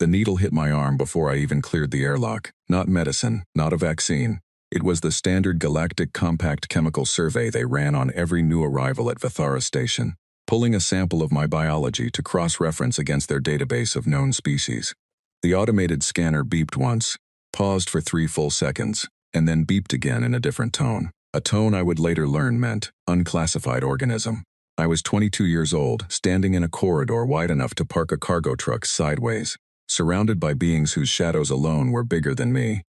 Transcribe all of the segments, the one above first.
The needle hit my arm before I even cleared the airlock. Not medicine, not a vaccine. It was the standard galactic compact chemical survey they ran on every new arrival at Vithara Station, pulling a sample of my biology to cross-reference against their database of known species. The automated scanner beeped once, paused for 3 full seconds, and then beeped again in a different tone. A tone I would later learn meant unclassified organism. I was 22 years old, standing in a corridor wide enough to park a cargo truck sideways, surrounded by beings whose shadows alone were bigger than me.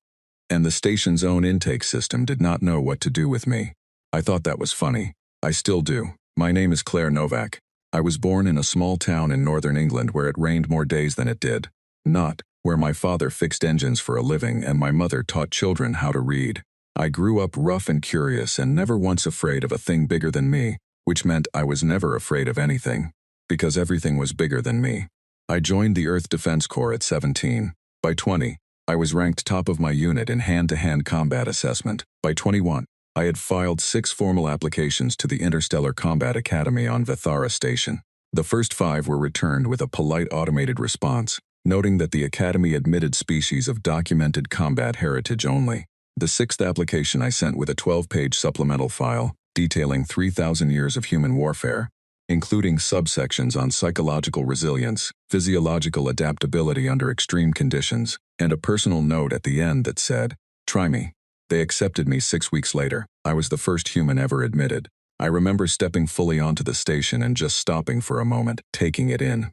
And the station's own intake system did not know what to do with me. I thought that was funny. I still do. My name is Claire Novak. I was born in a small town in northern England where it rained more days than it did. Not where my father fixed engines for a living and my mother taught children how to read. I grew up rough and curious and never once afraid of a thing bigger than me, which meant I was never afraid of anything, because everything was bigger than me. I joined the Earth Defense Corps at 17. By 20, I was ranked top of my unit in hand-to-hand combat assessment. By 21, I had filed 6 formal applications to the Interstellar Combat Academy on Vithara Station. The first 5 were returned with a polite automated response, noting that the Academy admitted species of documented combat heritage only. The 6th application I sent with a 12-page supplemental file, detailing 3,000 years of human warfare, including subsections on psychological resilience, physiological adaptability under extreme conditions, and a personal note at the end that said, "Try me." They accepted me 6 weeks later. I was the first human ever admitted. I remember stepping fully onto the station and just stopping for a moment, taking it in.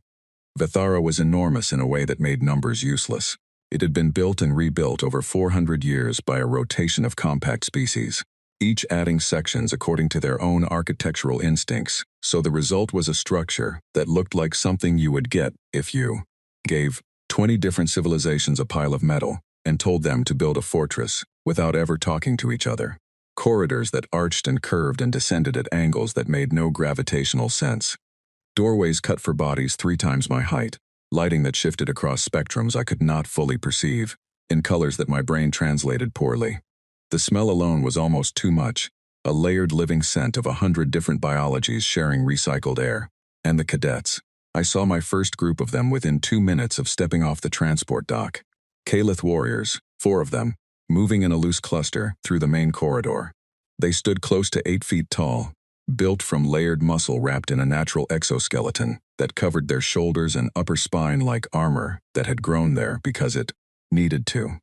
Vithara was enormous in a way that made numbers useless. It had been built and rebuilt over 400 years by a rotation of compact species, each adding sections according to their own architectural instincts, so the result was a structure that looked like something you would get if you gave 20 different civilizations a pile of metal and told them to build a fortress without ever talking to each other. Corridors that arched and curved and descended at angles that made no gravitational sense. Doorways cut for bodies 3 times my height, lighting that shifted across spectrums I could not fully perceive, in colors that my brain translated poorly. The smell alone was almost too much, a layered living scent of 100 different biologies sharing recycled air. And the cadets. I saw my first group of them within 2 minutes of stepping off the transport dock. Kalith warriors, 4 of them, moving in a loose cluster through the main corridor. They stood close to 8 feet tall, built from layered muscle wrapped in a natural exoskeleton that covered their shoulders and upper spine like armor that had grown there because it needed to.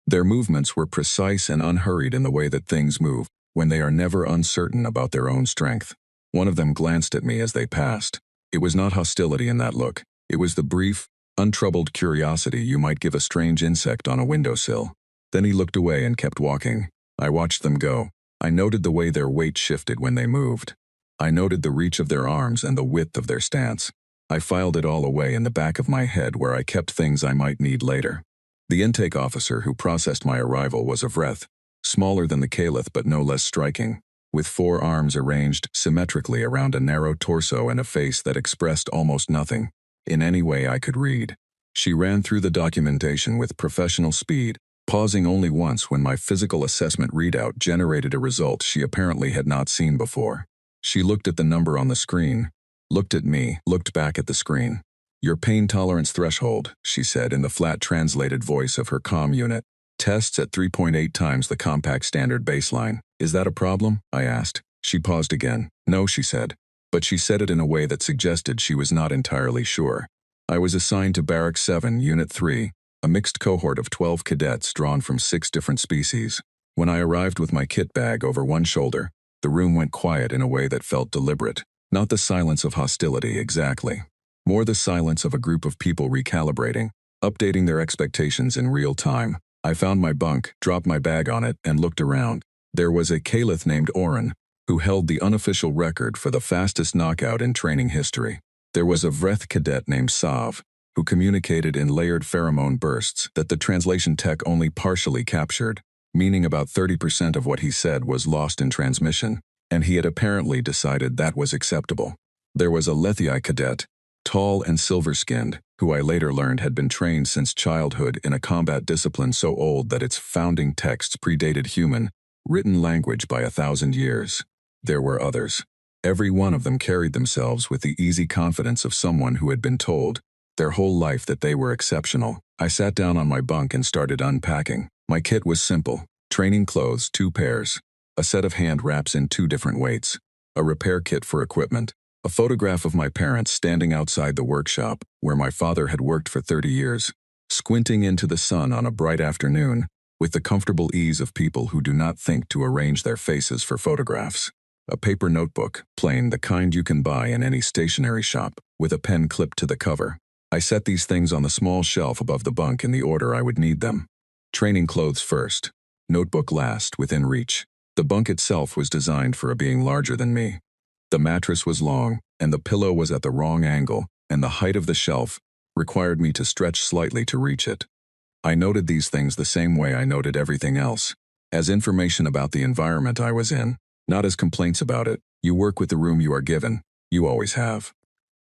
Their movements were precise and unhurried in the way that things move when they are never uncertain about their own strength. One of them glanced at me as they passed. It was not hostility in that look. It was the brief, untroubled curiosity you might give a strange insect on a windowsill. Then he looked away and kept walking. I watched them go. I noted the way their weight shifted when they moved. I noted the reach of their arms and the width of their stance. I filed it all away in the back of my head where I kept things I might need later. The intake officer who processed my arrival was a Vreth, smaller than the Kalith but no less striking, with 4 arms arranged symmetrically around a narrow torso and a face that expressed almost nothing, in any way I could read. She ran through the documentation with professional speed, pausing only once when my physical assessment readout generated a result she apparently had not seen before. She looked at the number on the screen, looked at me, looked back at the screen. "Your pain tolerance threshold," she said in the flat translated voice of her comm unit. "Tests at 3.8 times the compact standard baseline. Is that a problem?" I asked. She paused again. "No," she said. But she said it in a way that suggested she was not entirely sure. I was assigned to Barrack 7, Unit 3, a mixed cohort of 12 cadets drawn from 6 different species. When I arrived with my kit bag over one shoulder, the room went quiet in a way that felt deliberate. Not the silence of hostility, exactly. More the silence of a group of people recalibrating, updating their expectations in real time. I found my bunk, dropped my bag on it, and looked around. There was a Kalith named Oren, who held the unofficial record for the fastest knockout in training history. There was a Vreth cadet named Sav, who communicated in layered pheromone bursts that the translation tech only partially captured, meaning about 30% of what he said was lost in transmission, and he had apparently decided that was acceptable. There was a Lethii cadet, tall and silver-skinned, who I later learned had been trained since childhood in a combat discipline so old that its founding texts predated human, written language by 1,000 years. There were others. Every one of them carried themselves with the easy confidence of someone who had been told, their whole life that they were exceptional. I sat down on my bunk and started unpacking. My kit was simple. Training clothes, 2 pairs. A set of hand wraps in 2 different weights. A repair kit for equipment. A photograph of my parents standing outside the workshop, where my father had worked for 30 years, squinting into the sun on a bright afternoon, with the comfortable ease of people who do not think to arrange their faces for photographs. A paper notebook, plain, the kind you can buy in any stationery shop, with a pen clipped to the cover. I set these things on the small shelf above the bunk in the order I would need them. Training clothes first. Notebook last, within reach. The bunk itself was designed for a being larger than me. The mattress was long, and the pillow was at the wrong angle, and the height of the shelf required me to stretch slightly to reach it. I noted these things the same way I noted everything else, as information about the environment I was in, not as complaints about it. You work with the room you are given. You always have.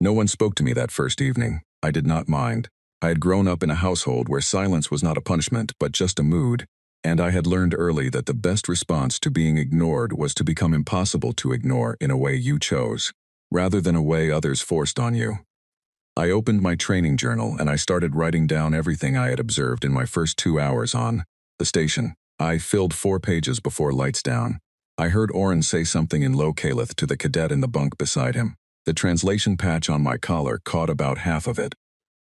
No one spoke to me that first evening. I did not mind. I had grown up in a household where silence was not a punishment, but just a mood, and I had learned early that the best response to being ignored was to become impossible to ignore in a way you chose, rather than a way others forced on you. I opened my training journal and I started writing down everything I had observed in my first 2 hours on the station. I filled 4 pages before lights down. I heard Oren say something in low Caliph to the cadet in the bunk beside him. The translation patch on my collar caught about half of it.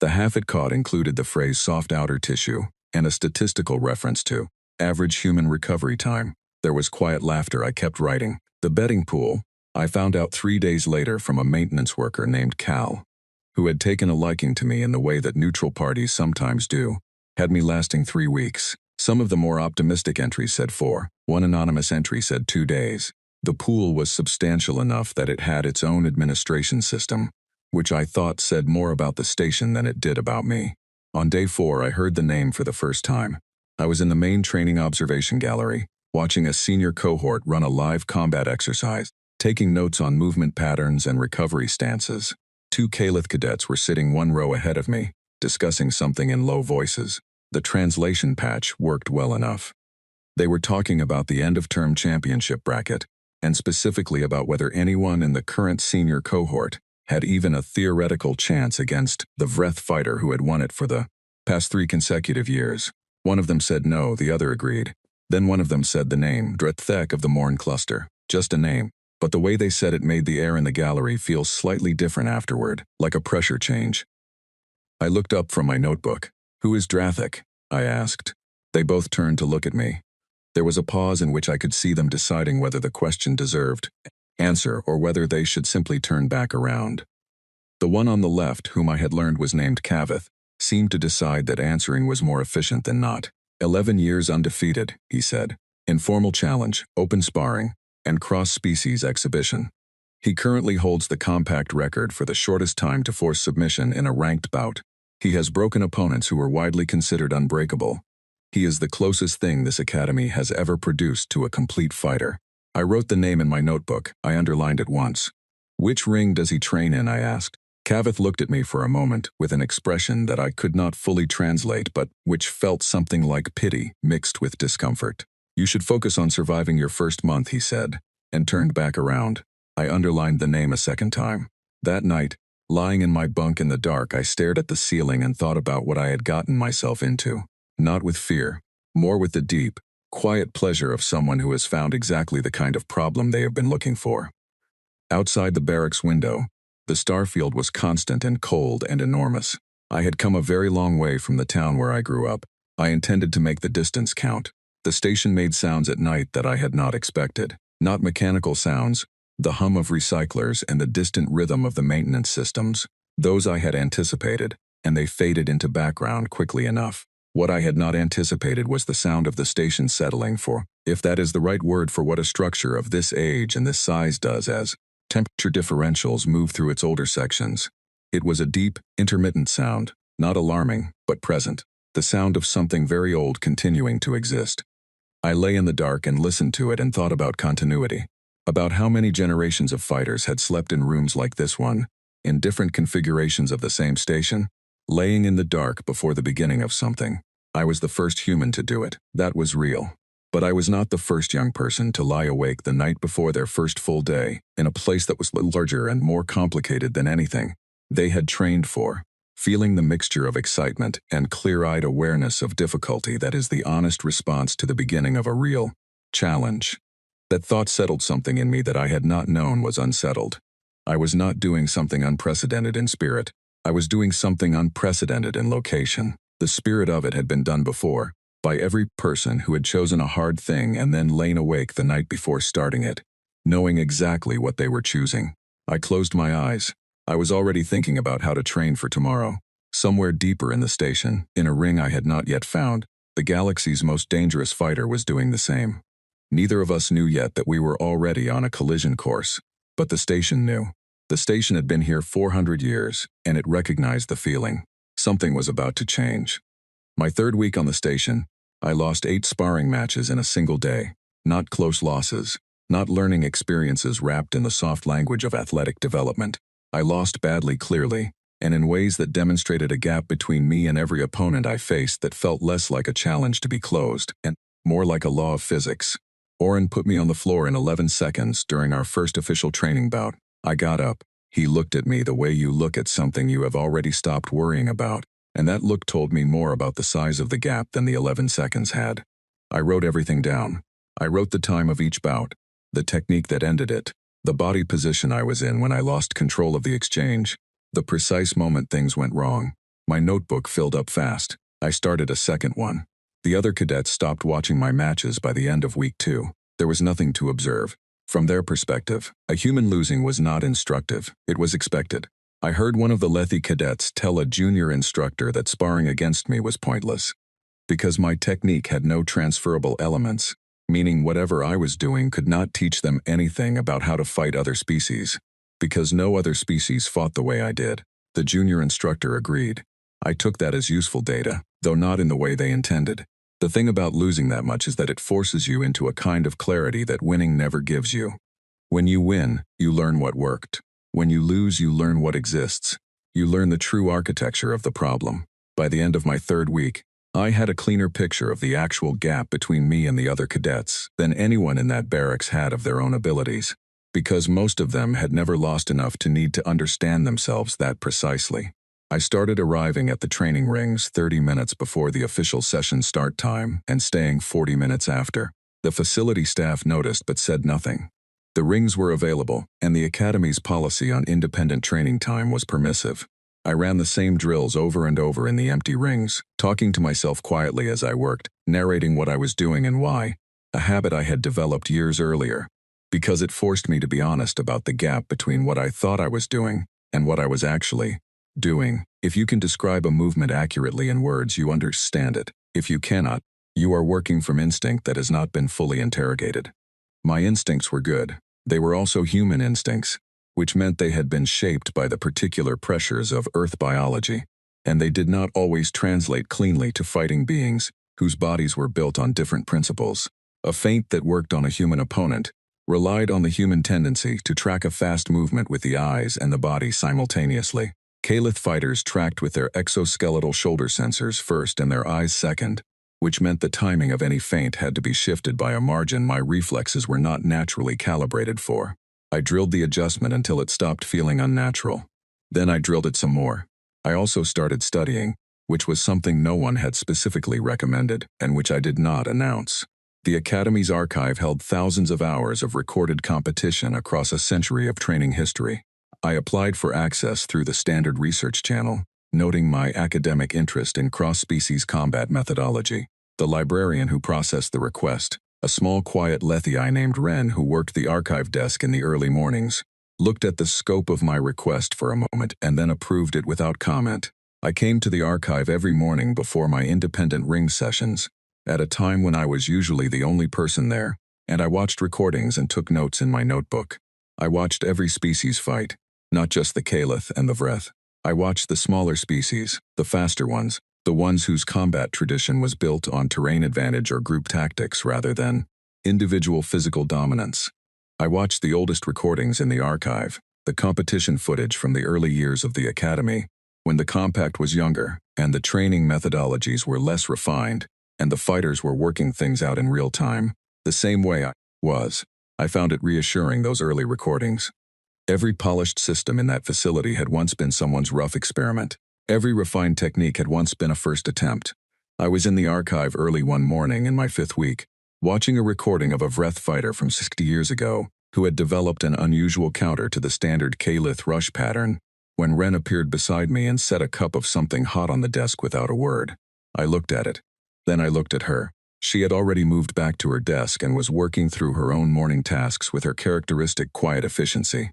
The half it caught included the phrase soft outer tissue and a statistical reference to average human recovery time. There was quiet laughter. I kept writing. The betting pool, I found out 3 days later from a maintenance worker named Cal, who had taken a liking to me in the way that neutral parties sometimes do, had me lasting 3 weeks. Some of the more optimistic entries said 4. One anonymous entry said 2 days. The pool was substantial enough that it had its own administration system, which I thought said more about the station than it did about me. On day 4, I heard the name for the first time. I was in the main training observation gallery, watching a senior cohort run a live combat exercise, taking notes on movement patterns and recovery stances. 2 Caliph cadets were sitting 1 row ahead of me, discussing something in low voices. The translation patch worked well enough. They were talking about the end-of-term championship bracket, and specifically about whether anyone in the current senior cohort had even a theoretical chance against the Vreth fighter who had won it for the past 3 consecutive years. One of them said no, the other agreed. Then one of them said the name, Drethek of the Morn cluster. Just a name. But the way they said it made the air in the gallery feel slightly different afterward, like a pressure change. I looked up from my notebook. "Who is Drathek?" I asked. They both turned to look at me. There was a pause in which I could see them deciding whether the question deserved answer or whether they should simply turn back around. The one on the left, whom I had learned was named Kavith, seemed to decide that answering was more efficient than not. 11 years undefeated, he said. Informal challenge, open sparring, and cross-species exhibition. He currently holds the compact record for the shortest time to force submission in a ranked bout. He has broken opponents who were widely considered unbreakable. He is the closest thing this academy has ever produced to a complete fighter. I wrote the name in my notebook. I underlined it once. "Which ring does he train in?" I asked. Kavith looked at me for a moment with an expression that I could not fully translate but which felt something like pity mixed with discomfort. "You should focus on surviving your first month," he said, and turned back around. I underlined the name a second time. That night, lying in my bunk in the dark, I stared at the ceiling and thought about what I had gotten myself into. Not with fear, more with the deep, quiet pleasure of someone who has found exactly the kind of problem they have been looking for. Outside the barracks window, the starfield was constant and cold and enormous. I had come a very long way from the town where I grew up. I intended to make the distance count. The station made sounds at night that I had not expected. Not mechanical sounds, the hum of recyclers and the distant rhythm of the maintenance systems. Those I had anticipated, and they faded into background quickly enough. What I had not anticipated was the sound of the station settling for, if that is the right word for what a structure of this age and this size does as temperature differentials move through its older sections. It was a deep, intermittent sound, not alarming, but present. The sound of something very old continuing to exist. I lay in the dark and listened to it and thought about continuity. About how many generations of fighters had slept in rooms like this one, in different configurations of the same station, laying in the dark before the beginning of something. I was the first human to do it. That was real. But I was not the first young person to lie awake the night before their first full day, in a place that was larger and more complicated than anything they had trained for. feeling the mixture of excitement and clear-eyed awareness of difficulty that is the honest response to the beginning of a real challenge. That thought settled something in me that I had not known was unsettled. I was not doing something unprecedented in spirit. I was doing something unprecedented in location. The spirit of it had been done before, by every person who had chosen a hard thing and then lain awake the night before starting it, knowing exactly what they were choosing. I closed my eyes. I was already thinking about how to train for tomorrow. Somewhere deeper in the station, in a ring I had not yet found, the galaxy's most dangerous fighter was doing the same. Neither of us knew yet that we were already on a collision course, but the station knew. The station had been here 400 years, and it recognized the feeling. Something was about to change. My third week on the station, I lost 8 sparring matches in a single day. Not close losses, not learning experiences wrapped in the soft language of athletic development. I lost badly, clearly, and in ways that demonstrated a gap between me and every opponent I faced that felt less like a challenge to be closed and more like a law of physics. Oren put me on the floor in 11 seconds during our first official training bout. I got up. He looked at me the way you look at something you have already stopped worrying about, and that look told me more about the size of the gap than the 11 seconds had. I wrote everything down. I wrote the time of each bout, the technique that ended it, the body position I was in when I lost control of the exchange, the precise moment things went wrong. My notebook filled up fast. I started a second one. The other cadets stopped watching my matches by the end of week 2. There was nothing to observe. From their perspective, a human losing was not instructive. It was expected. I heard one of the Lethi cadets tell a junior instructor that sparring against me was pointless, because my technique had no transferable elements, meaning whatever I was doing could not teach them anything about how to fight other species, because no other species fought the way I did. The junior instructor agreed. I took that as useful data, though not in the way they intended. The thing about losing that much is that it forces you into a kind of clarity that winning never gives you. When you win, you learn what worked. When you lose, you learn what exists. You learn the true architecture of the problem. By the end of my third week, I had a cleaner picture of the actual gap between me and the other cadets than anyone in that barracks had of their own abilities, because most of them had never lost enough to need to understand themselves that precisely. I started arriving at the training rings 30 minutes before the official session start time and staying 40 minutes after. The facility staff noticed but said nothing. The rings were available, and the academy's policy on independent training time was permissive. I ran the same drills over and over in the empty rings, talking to myself quietly as I worked, narrating what I was doing and why, a habit I had developed years earlier, because it forced me to be honest about the gap between what I thought I was doing and what I was actually doing. If you can describe a movement accurately in words, you understand it. If you cannot, you are working from instinct that has not been fully interrogated. My instincts were good. They were also human instincts, which meant they had been shaped by the particular pressures of Earth biology, and they did not always translate cleanly to fighting beings whose bodies were built on different principles. A feint that worked on a human opponent relied on the human tendency to track a fast movement with the eyes and the body simultaneously. Kalith fighters tracked with their exoskeletal shoulder sensors first and their eyes second, which meant the timing of any feint had to be shifted by a margin my reflexes were not naturally calibrated for. I drilled the adjustment until it stopped feeling unnatural. Then I drilled it some more. I also started studying, which was something no one had specifically recommended, and which I did not announce. The Academy's archive held thousands of hours of recorded competition across a century of training history. I applied for access through the Standard Research Channel, noting my academic interest in cross-species combat methodology. The librarian who processed the request, a small quiet Lethi named Ren who worked the archive desk in the early mornings, looked at the scope of my request for a moment and then approved it without comment. I came to the archive every morning before my independent ring sessions, at a time when I was usually the only person there, and I watched recordings and took notes in my notebook. I watched every species fight, not just the Kalith and the Vreth. I watched the smaller species, the faster ones, the ones whose combat tradition was built on terrain advantage or group tactics rather than individual physical dominance. I watched the oldest recordings in the archive, the competition footage from the early years of the Academy, when the compact was younger and the training methodologies were less refined and the fighters were working things out in real time, the same way I was. I found it reassuring, those early recordings. Every polished system in that facility had once been someone's rough experiment. Every refined technique had once been a first attempt. I was in the archive early one morning in my 5th week, watching a recording of a Vreth fighter from 60 years ago who had developed an unusual counter to the standard K-Lith rush pattern, when Ren appeared beside me and set a cup of something hot on the desk without a word. I looked at it. Then I looked at her. She had already moved back to her desk and was working through her own morning tasks with her characteristic quiet efficiency.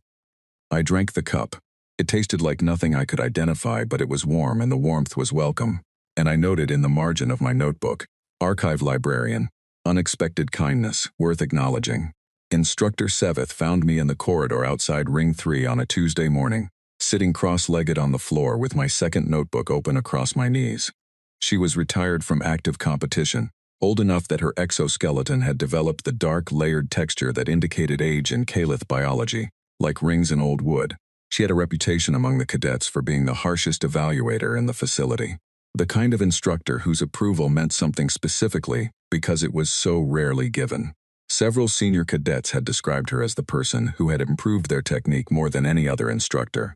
I drank the cup. It tasted like nothing I could identify, but it was warm and the warmth was welcome. And I noted in the margin of my notebook, Archive Librarian, unexpected kindness, worth acknowledging. Instructor Seveth found me in the corridor outside Ring 3 on a Tuesday morning, sitting cross-legged on the floor with my second notebook open across my knees. She was retired from active competition, old enough that her exoskeleton had developed the dark, layered texture that indicated age in K-Lith biology, like rings in old wood. She had a reputation among the cadets for being the harshest evaluator in the facility. The kind of instructor whose approval meant something specifically because it was so rarely given. Several senior cadets had described her as the person who had improved their technique more than any other instructor,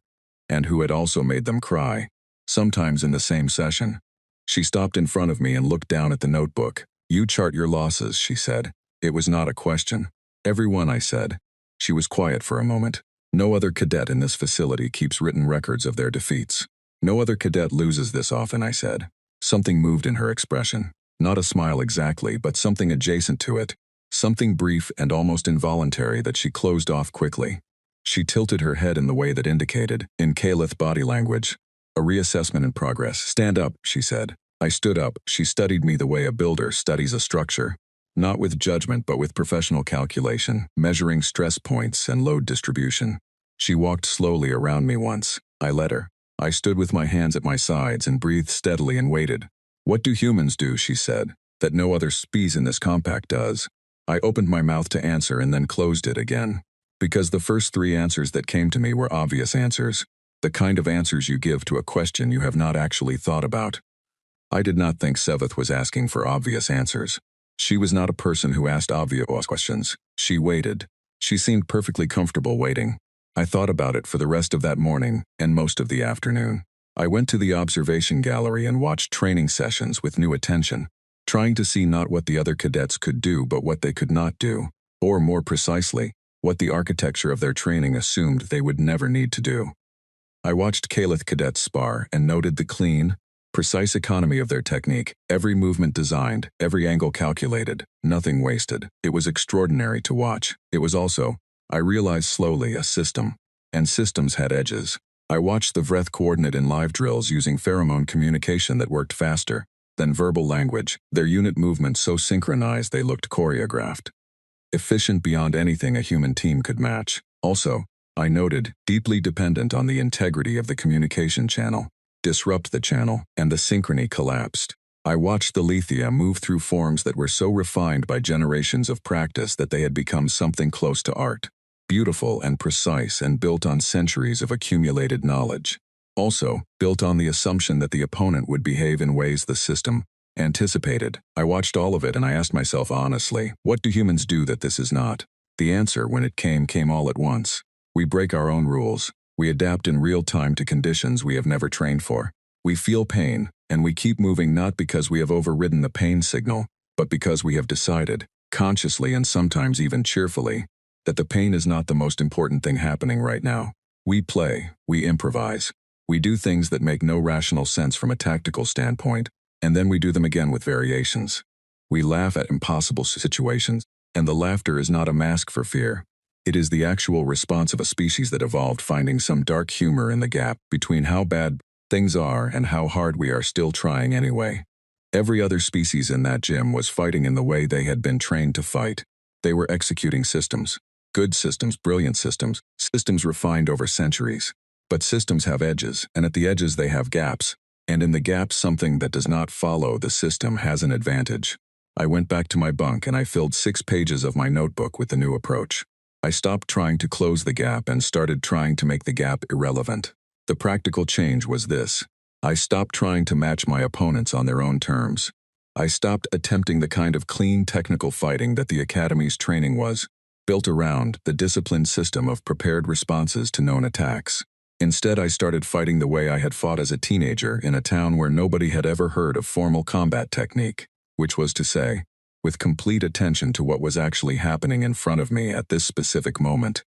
and who had also made them cry, sometimes in the same session. She stopped in front of me and looked down at the notebook. "You chart your losses," she said. It was not a question. "Everyone," I said. She was quiet for a moment. "No other cadet in this facility keeps written records of their defeats. No other cadet loses this often," I said. Something moved in her expression. Not a smile exactly, but something adjacent to it. Something brief and almost involuntary that she closed off quickly. She tilted her head in the way that indicated, in K-Lith body language, "A reassessment in progress. Stand up," she said. I stood up. She studied me the way a builder studies a structure. Not with judgment, but with professional calculation, measuring stress points and load distribution. She walked slowly around me once. I let her. I stood with my hands at my sides and breathed steadily and waited. "What do humans do?" she said, "that no other species in this compact does?" I opened my mouth to answer and then closed it again. Because the first 3 answers that came to me were obvious answers. The kind of answers you give to a question you have not actually thought about. I did not think Seveth was asking for obvious answers. She was not a person who asked obvious questions. She waited. She seemed perfectly comfortable waiting. I thought about it for the rest of that morning and most of the afternoon. I went to the observation gallery and watched training sessions with new attention, trying to see not what the other cadets could do but what they could not do, or more precisely, what the architecture of their training assumed they would never need to do. I watched K-Lith cadets spar and noted the clean, precise economy of their technique, every movement designed, every angle calculated, nothing wasted. It was extraordinary to watch. It was also, I realized slowly, a system. And systems had edges. I watched the Vreth coordinate in live drills using pheromone communication that worked faster than verbal language, their unit movements so synchronized they looked choreographed. Efficient beyond anything a human team could match. Also, I noted, deeply dependent on the integrity of the communication channel. Disrupt the channel, and the synchrony collapsed. I watched the lithia move through forms that were so refined by generations of practice that they had become something close to art. Beautiful and precise and built on centuries of accumulated knowledge. Also, built on the assumption that the opponent would behave in ways the system anticipated. I watched all of it and I asked myself honestly, what do humans do that this is not? The answer, when it came all at once. We break our own rules. We adapt in real time to conditions we have never trained for. We feel pain, and we keep moving not because we have overridden the pain signal, but because we have decided, consciously and sometimes even cheerfully, that the pain is not the most important thing happening right now. We play, we improvise. We do things that make no rational sense from a tactical standpoint, and then we do them again with variations. We laugh at impossible situations, and the laughter is not a mask for fear. It is the actual response of a species that evolved finding some dark humor in the gap between how bad things are and how hard we are still trying anyway. Every other species in that gym was fighting in the way they had been trained to fight. They were executing systems. Good systems, brilliant systems, systems refined over centuries. But systems have edges, and at the edges they have gaps. And in the gaps something that does not follow the system has an advantage. I went back to my bunk and I filled 6 pages of my notebook with the new approach. I stopped trying to close the gap and started trying to make the gap irrelevant. The practical change was this. I stopped trying to match my opponents on their own terms. I stopped attempting the kind of clean technical fighting that the Academy's training was, built around the disciplined system of prepared responses to known attacks. Instead, I started fighting the way I had fought as a teenager in a town where nobody had ever heard of formal combat technique, which was to say, with complete attention to what was actually happening in front of me at this specific moment,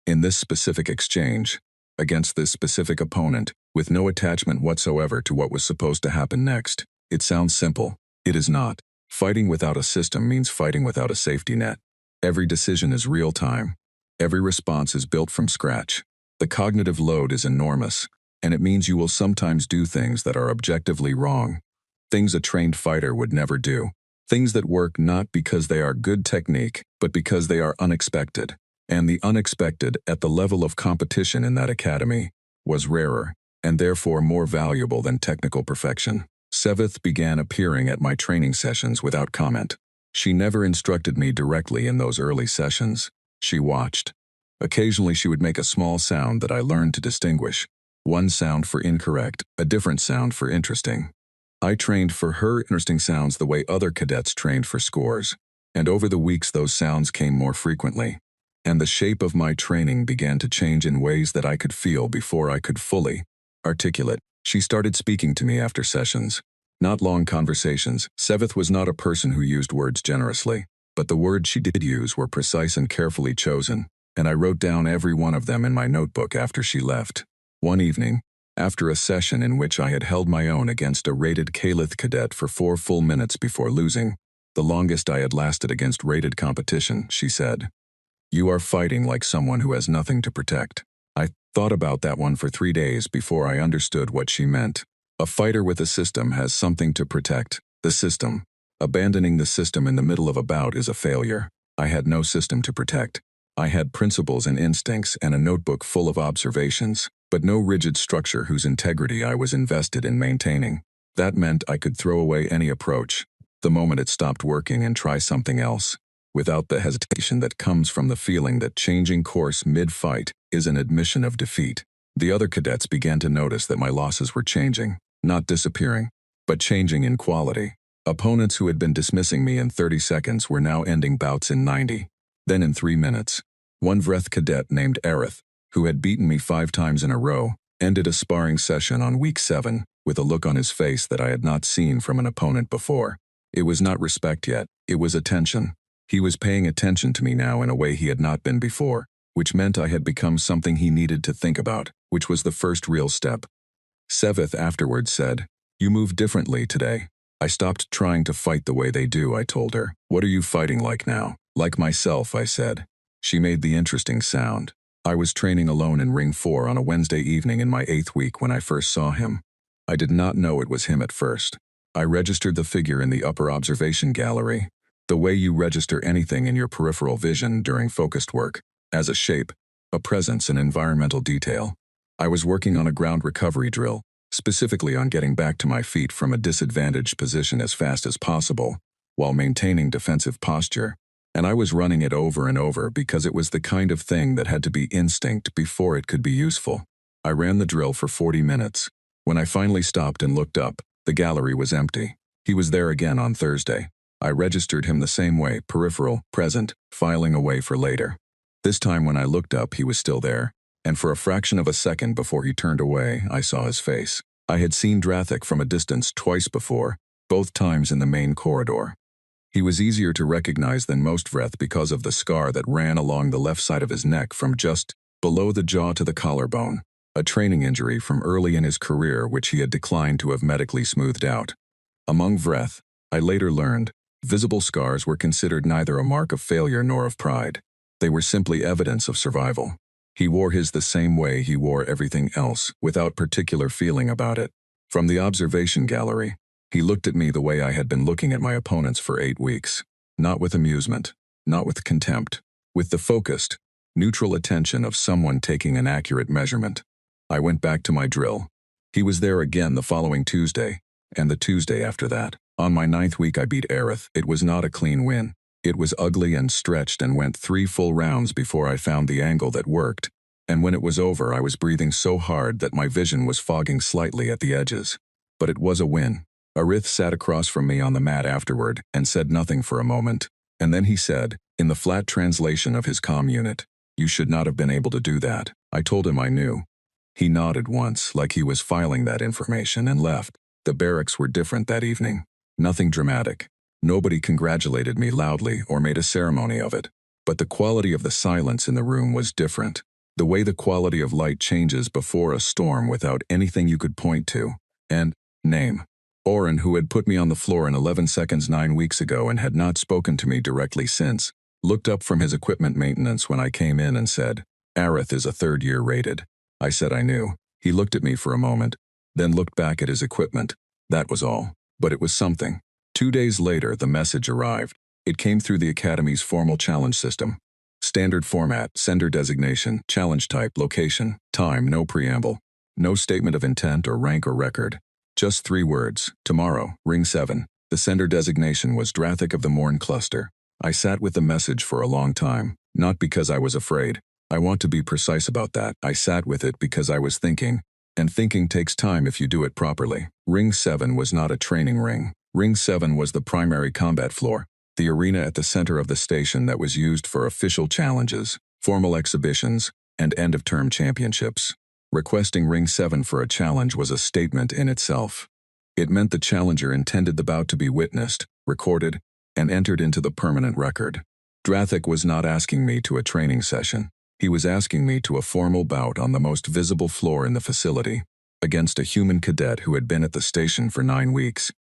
in this specific exchange, against this specific opponent, with no attachment whatsoever to what was supposed to happen next. It sounds simple. It is not. Fighting without a system means fighting without a safety net. Every decision is real-time. Every response is built from scratch. The cognitive load is enormous, and it means you will sometimes do things that are objectively wrong. Things a trained fighter would never do. Things that work not because they are good technique, but because they are unexpected. And the unexpected, at the level of competition in that academy, was rarer, and therefore more valuable than technical perfection. Seveth began appearing at my training sessions without comment. She never instructed me directly in those early sessions. She watched. Occasionally she would make a small sound that I learned to distinguish. One sound for incorrect, a different sound for interesting. I trained for her interesting sounds the way other cadets trained for scores, and over the weeks those sounds came more frequently. And the shape of my training began to change in ways that I could feel before I could fully articulate. She started speaking to me after sessions. Not long conversations. Seveth was not a person who used words generously, but the words she did use were precise and carefully chosen, and I wrote down every one of them in my notebook after she left. One evening, after a session in which I had held my own against a rated Caliph cadet for 4 full minutes before losing, the longest I had lasted against rated competition, she said, "You are fighting like someone who has nothing to protect." I thought about that one for 3 days before I understood what she meant. A fighter with a system has something to protect. The system. Abandoning the system in the middle of a bout is a failure. I had no system to protect. I had principles and instincts and a notebook full of observations, but no rigid structure whose integrity I was invested in maintaining. That meant I could throw away any approach, the moment it stopped working, and try something else, without the hesitation that comes from the feeling that changing course mid-fight is an admission of defeat. The other cadets began to notice that my losses were changing, not disappearing, but changing in quality. Opponents who had been dismissing me in 30 seconds were now ending bouts in 90, then in 3 minutes. One Vreth cadet named Aerith, who had beaten me 5 times in a row, ended a sparring session on week 7 with a look on his face that I had not seen from an opponent before. It was not respect yet, it was attention. He was paying attention to me now in a way he had not been before, which meant I had become something he needed to think about, which was the first real step. Seveth afterwards said, "You move differently today." I stopped trying to fight the way they do, I told her. "What are you fighting like now?" "Like myself," I said. She made the interesting sound. I was training alone in Ring 4 on a Wednesday evening in my 8th week when I first saw him. I did not know it was him at first. I registered the figure in the upper observation gallery, the way you register anything in your peripheral vision during focused work, as a shape, a presence, an environmental detail. I was working on a ground recovery drill, specifically on getting back to my feet from a disadvantaged position as fast as possible, while maintaining defensive posture, and I was running it over and over because it was the kind of thing that had to be instinct before it could be useful. I ran the drill for 40 minutes. When I finally stopped and looked up, the gallery was empty. He was there again on Thursday. I registered him the same way, peripheral, present, filing away for later. This time when I looked up, he was still there, and for a fraction of a second before he turned away, I saw his face. I had seen Drathik from a distance twice before, both times in the main corridor. He was easier to recognize than most Vreth because of the scar that ran along the left side of his neck from just below the jaw to the collarbone, a training injury from early in his career which he had declined to have medically smoothed out. Among Vreth, I later learned, visible scars were considered neither a mark of failure nor of pride. They were simply evidence of survival. He wore his the same way he wore everything else, without particular feeling about it. From the observation gallery, he looked at me the way I had been looking at my opponents for 8 weeks. Not with amusement, not with contempt, with the focused, neutral attention of someone taking an accurate measurement. I went back to my drill. He was there again the following Tuesday, and the Tuesday after that. On my 9th week I beat Aerith. It was not a clean win. It was ugly and stretched and went 3 full rounds before I found the angle that worked, and when it was over I was breathing so hard that my vision was fogging slightly at the edges. But it was a win. Aerith sat across from me on the mat afterward and said nothing for a moment, and then he said, in the flat translation of his comm unit, "You should not have been able to do that." I told him I knew. He nodded once, like he was filing that information, and left. The barracks were different that evening. Nothing dramatic. Nobody congratulated me loudly or made a ceremony of it. But the quality of the silence in the room was different. The way the quality of light changes before a storm without anything you could point to. And, name. Oren, who had put me on the floor in 11 seconds 9 weeks ago and had not spoken to me directly since, looked up from his equipment maintenance when I came in and said, "Arith is a 3rd-year rated." I said I knew. He looked at me for a moment, then looked back at his equipment. That was all. But it was something. 2 days later, the message arrived. It came through the Academy's formal challenge system. Standard format, sender designation, challenge type, location, time, no preamble. No statement of intent or rank or record. Just 3 words. Tomorrow, Ring 7. The sender designation was Drathik of the Morn Cluster. I sat with the message for a long time, not because I was afraid. I want to be precise about that. I sat with it because I was thinking, and thinking takes time if you do it properly. Ring 7 was not a training ring. Ring 7 was the primary combat floor, the arena at the center of the station that was used for official challenges, formal exhibitions, and end-of-term championships. Requesting Ring 7 for a challenge was a statement in itself. It meant the challenger intended the bout to be witnessed, recorded, and entered into the permanent record. Drathik was not asking me to a training session. He was asking me to a formal bout on the most visible floor in the facility, against a human cadet who had been at the station for 9 weeks,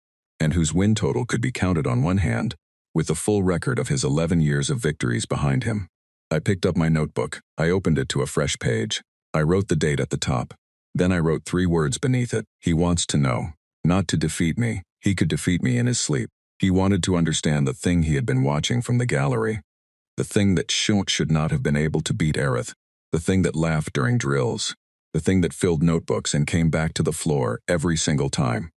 and whose win total could be counted on one hand, with the full record of his 11 years of victories behind him. I picked up my notebook. I opened it to a fresh page. I wrote the date at the top. Then I wrote 3 words beneath it. He wants to know. Not to defeat me. He could defeat me in his sleep. He wanted to understand the thing he had been watching from the gallery. The thing that should not have been able to beat Arith. The thing that laughed during drills. The thing that filled notebooks and came back to the floor every single time.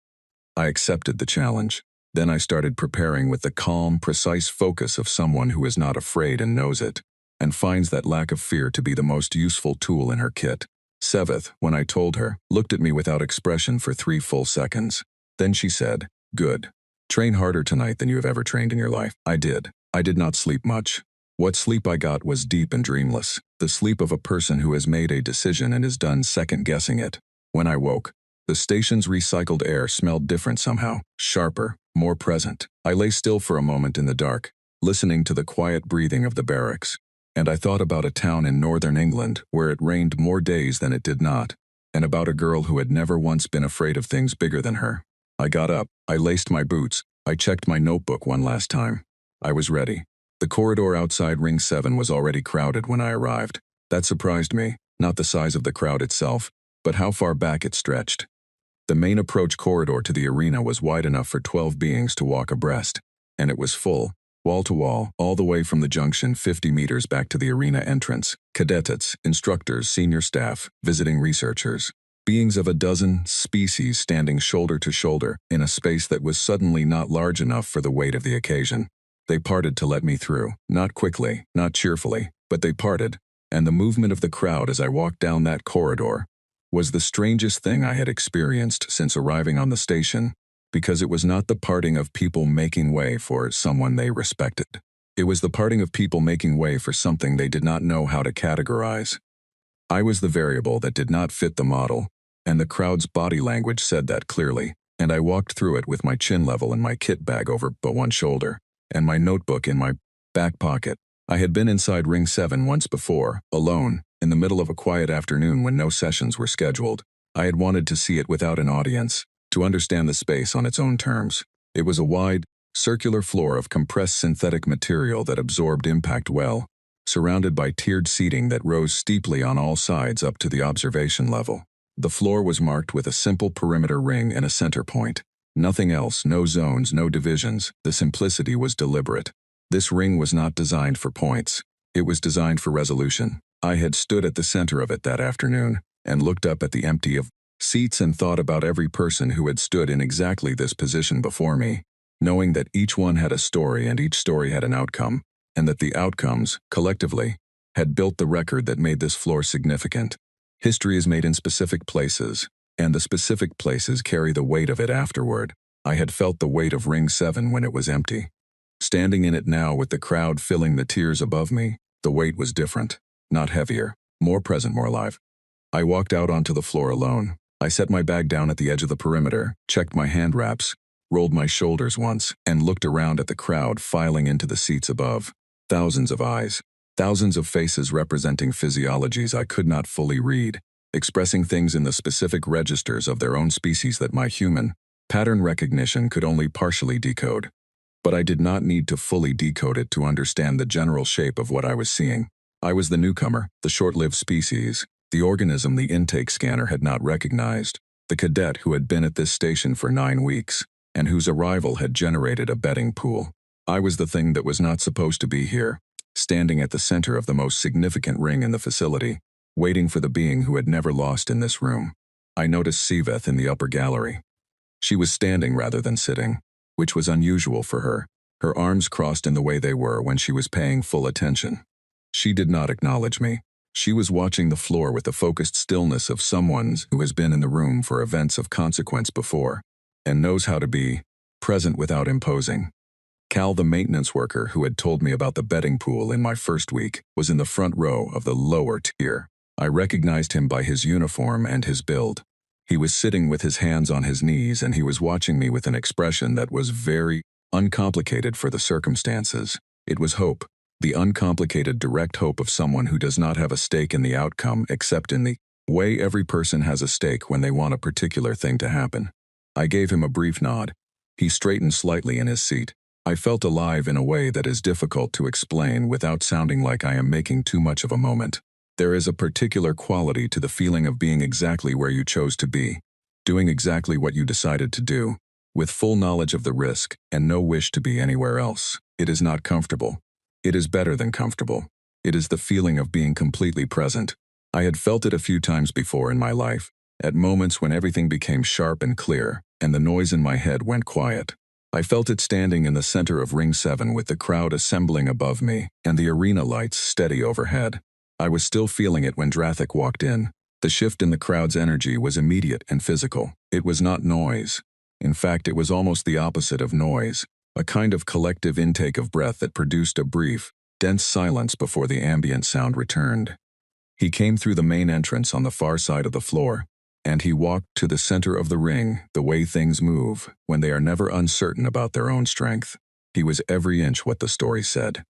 I accepted the challenge. Then I started preparing with the calm, precise focus of someone who is not afraid and knows it, and finds that lack of fear to be the most useful tool in her kit. Seveth, when I told her, looked at me without expression for 3 full seconds. Then she said, "Good. Train harder tonight than you have ever trained in your life." I did. I did not sleep much. What sleep I got was deep and dreamless, the sleep of a person who has made a decision and is done second-guessing it. When I woke, the station's recycled air smelled different somehow, sharper, more present. I lay still for a moment in the dark, listening to the quiet breathing of the barracks, and I thought about a town in northern England where it rained more days than it did not, and about a girl who had never once been afraid of things bigger than her. I got up, I laced my boots, I checked my notebook one last time. I was ready. The corridor outside Ring 7 was already crowded when I arrived. That surprised me, not the size of the crowd itself, but how far back it stretched. The main approach corridor to the arena was wide enough for 12 beings to walk abreast, and it was full, wall to wall, all the way from the junction 50 meters back to the arena entrance. Cadets, instructors, senior staff, visiting researchers. Beings of a dozen species standing shoulder to shoulder in a space that was suddenly not large enough for the weight of the occasion. They parted to let me through, not quickly, not cheerfully, but they parted, and the movement of the crowd as I walked down that corridor was the strangest thing I had experienced since arriving on the station, because it was not the parting of people making way for someone they respected. It was the parting of people making way for something they did not know how to categorize. I was the variable that did not fit the model, and the crowd's body language said that clearly, and I walked through it with my chin level and my kit bag over but one shoulder, and my notebook in my back pocket. I had been inside Ring 7 once before, alone, in the middle of a quiet afternoon when no sessions were scheduled. I had wanted to see it without an audience, to understand the space on its own terms. It was a wide, circular floor of compressed synthetic material that absorbed impact well, surrounded by tiered seating that rose steeply on all sides up to the observation level. The floor was marked with a simple perimeter ring and a center point. Nothing else, no zones, no divisions. The simplicity was deliberate. This ring was not designed for points. It was designed for resolution. I had stood at the center of it that afternoon and looked up at the empty of seats and thought about every person who had stood in exactly this position before me, knowing that each one had a story and each story had an outcome, and that the outcomes, collectively, had built the record that made this floor significant. History is made in specific places, and the specific places carry the weight of it afterward. I had felt the weight of Ring 7 when it was empty. Standing in it now with the crowd filling the tiers above me, the weight was different, not heavier, more present, more alive. I walked out onto the floor alone. I set my bag down at the edge of the perimeter, checked my hand wraps, rolled my shoulders once, and looked around at the crowd filing into the seats above. Thousands of eyes. Thousands of faces representing physiologies I could not fully read, expressing things in the specific registers of their own species that my human pattern recognition could only partially decode. But I did not need to fully decode it to understand the general shape of what I was seeing. I was the newcomer, the short-lived species, the organism the intake scanner had not recognized, the cadet who had been at this station for 9 weeks, and whose arrival had generated a betting pool. I was the thing that was not supposed to be here, standing at the center of the most significant ring in the facility, waiting for the being who had never lost in this room. I noticed Siveth in the upper gallery. She was standing rather than sitting, which was unusual for her, her arms crossed in the way they were when she was paying full attention. She did not acknowledge me. She was watching the floor with the focused stillness of someone who has been in the room for events of consequence before, and knows how to be present without imposing. Cal, the maintenance worker who had told me about the betting pool in my first week, was in the front row of the lower tier. I recognized him by his uniform and his build. He was sitting with his hands on his knees and he was watching me with an expression that was very uncomplicated for the circumstances. It was hope, the uncomplicated direct hope of someone who does not have a stake in the outcome except in the way every person has a stake when they want a particular thing to happen. I gave him a brief nod. He straightened slightly in his seat. I felt alive in a way that is difficult to explain without sounding like I am making too much of a moment. There is a particular quality to the feeling of being exactly where you chose to be, doing exactly what you decided to do, with full knowledge of the risk and no wish to be anywhere else. It is not comfortable. It is better than comfortable. It is the feeling of being completely present. I had felt it a few times before in my life, at moments when everything became sharp and clear, and the noise in my head went quiet. I felt it standing in the center of Ring 7 with the crowd assembling above me and the arena lights steady overhead. I was still feeling it when Drathik walked in. The shift in the crowd's energy was immediate and physical. It was not noise. In fact, it was almost the opposite of noise, a kind of collective intake of breath that produced a brief, dense silence before the ambient sound returned. He came through the main entrance on the far side of the floor, and he walked to the center of the ring the way things move when they are never uncertain about their own strength. He was every inch what the story said.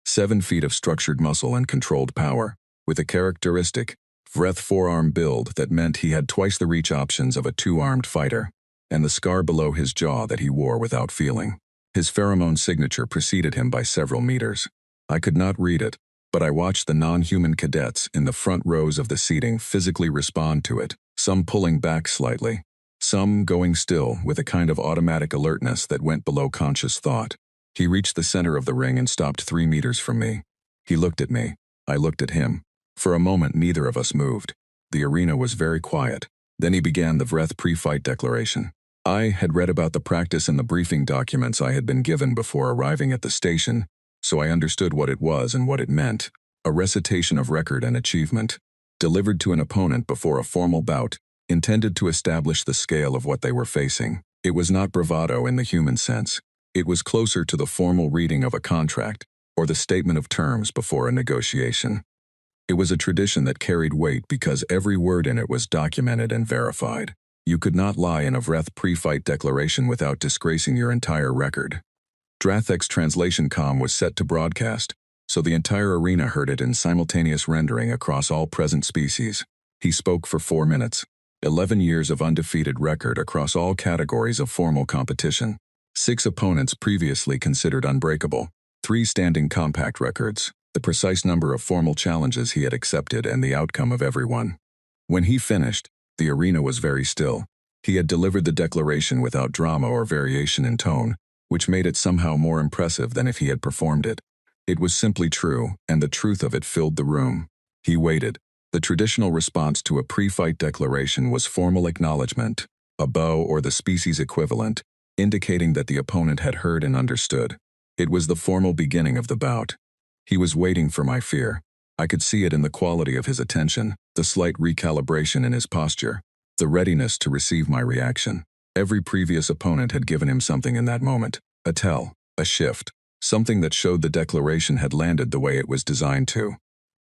7 feet of structured muscle and controlled power, with a characteristic, Vreth forearm build that meant he had twice the reach options of a 2-armed fighter, and the scar below his jaw that he wore without feeling. His pheromone signature preceded him by several meters. I could not read it, but I watched the non-human cadets in the front rows of the seating physically respond to it, some pulling back slightly, some going still with a kind of automatic alertness that went below conscious thought. He reached the center of the ring and stopped 3 meters from me. He looked at me. I looked at him. For a moment, neither of us moved. The arena was very quiet. Then he began the Vreth pre-fight declaration. I had read about the practice in the briefing documents I had been given before arriving at the station, so I understood what it was and what it meant. A recitation of record and achievement, delivered to an opponent before a formal bout, intended to establish the scale of what they were facing. It was not bravado in the human sense. It was closer to the formal reading of a contract, or the statement of terms before a negotiation. It was a tradition that carried weight because every word in it was documented and verified. You could not lie in a Vreth pre-fight declaration without disgracing your entire record. Drathek's translation comm was set to broadcast, so the entire arena heard it in simultaneous rendering across all present species. He spoke for 4 minutes. 11 years of undefeated record across all categories of formal competition. 6 opponents previously considered unbreakable. 3 standing compact records. The precise number of formal challenges he had accepted and the outcome of every one. When he finished, the arena was very still. He had delivered the declaration without drama or variation in tone, which made it somehow more impressive than if he had performed it. It was simply true, and the truth of it filled the room. He waited. The traditional response to a pre-fight declaration was formal acknowledgement, a bow or the species equivalent, indicating that the opponent had heard and understood. It was the formal beginning of the bout. He was waiting for my fear. I could see it in the quality of his attention, the slight recalibration in his posture, the readiness to receive my reaction. Every previous opponent had given him something in that moment, a tell, a shift, something that showed the declaration had landed the way it was designed to.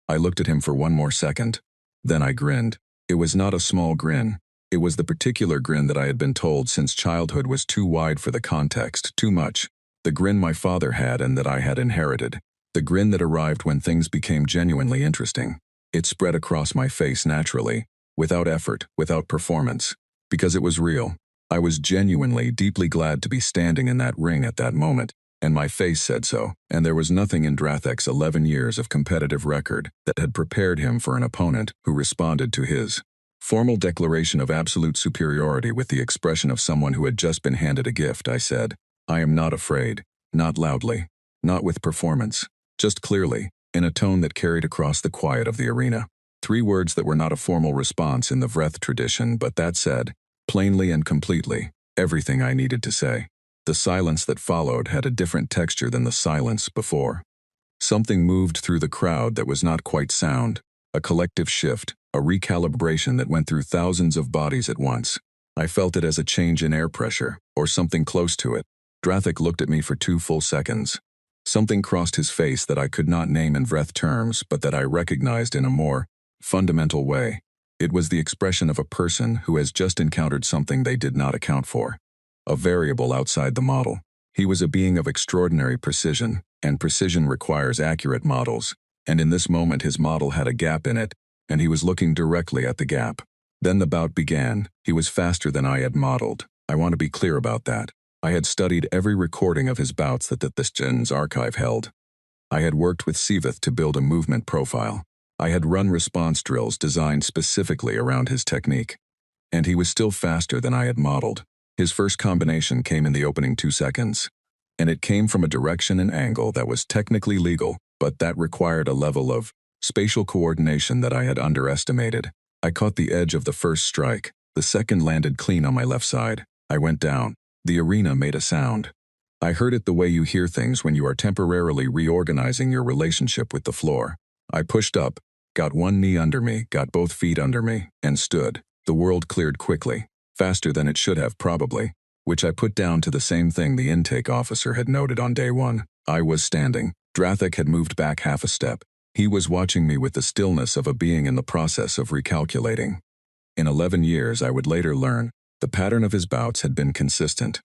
I looked at him for 1 more second. Then I grinned. It was not a small grin. It was the particular grin that I had been told since childhood was too wide for the context, too much. The grin my father had and that I had inherited. The grin that arrived when things became genuinely interesting. It spread across my face naturally, without effort, without performance. Because it was real. I was genuinely, deeply glad to be standing in that ring at that moment, and my face said so, and there was nothing in Drathek's 11 years of competitive record that had prepared him for an opponent who responded to his formal declaration of absolute superiority with the expression of someone who had just been handed a gift. I said, "I am not afraid, not loudly, not with performance, just clearly, in a tone that carried across the quiet of the arena." 3 words that were not a formal response in the Vreth tradition, but that said, plainly and completely, everything I needed to say. The silence that followed had a different texture than the silence before. Something moved through the crowd that was not quite sound, a collective shift, a recalibration that went through thousands of bodies at once. I felt it as a change in air pressure, or something close to it. Drathek looked at me for 2 full seconds. Something crossed his face that I could not name in Vreth terms, but that I recognized in a more fundamental way. It was the expression of a person who has just encountered something they did not account for. A variable outside the model. He was a being of extraordinary precision, and precision requires accurate models, and in this moment his model had a gap in it, and he was looking directly at the gap. Then the bout began. He was faster than I had modeled. I want to be clear about that. I had studied every recording of his bouts that the Thisgen's archive held. I had worked with Siveth to build a movement profile. I had run response drills designed specifically around his technique. And he was still faster than I had modeled. His first combination came in the opening 2 seconds. And it came from a direction and angle that was technically legal, but that required a level of spatial coordination that I had underestimated. I caught the edge of the first strike. The second landed clean on my left side. I went down. The arena made a sound. I heard it the way you hear things when you are temporarily reorganizing your relationship with the floor. I pushed up, got one knee under me, got both feet under me, and stood. The world cleared quickly, faster than it should have probably, which I put down to the same thing the intake officer had noted on day 1. I was standing. Drathek had moved back half a step. He was watching me with the stillness of a being in the process of recalculating. In 11 years, I would later learn, the pattern of his bouts had been consistent.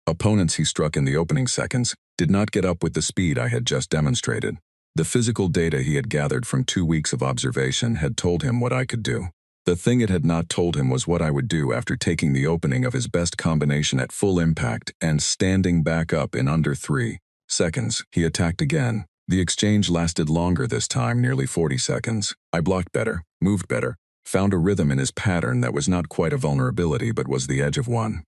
Opponents he struck in the opening seconds did not get up with the speed I had just demonstrated. The physical data he had gathered from 2 weeks of observation had told him what I could do. The thing it had not told him was what I would do after taking the opening of his best combination at full impact and standing back up in under 3 seconds. He attacked again. The exchange lasted longer this time, nearly 40 seconds. I blocked better, moved better, found a rhythm in his pattern that was not quite a vulnerability but was the edge of one.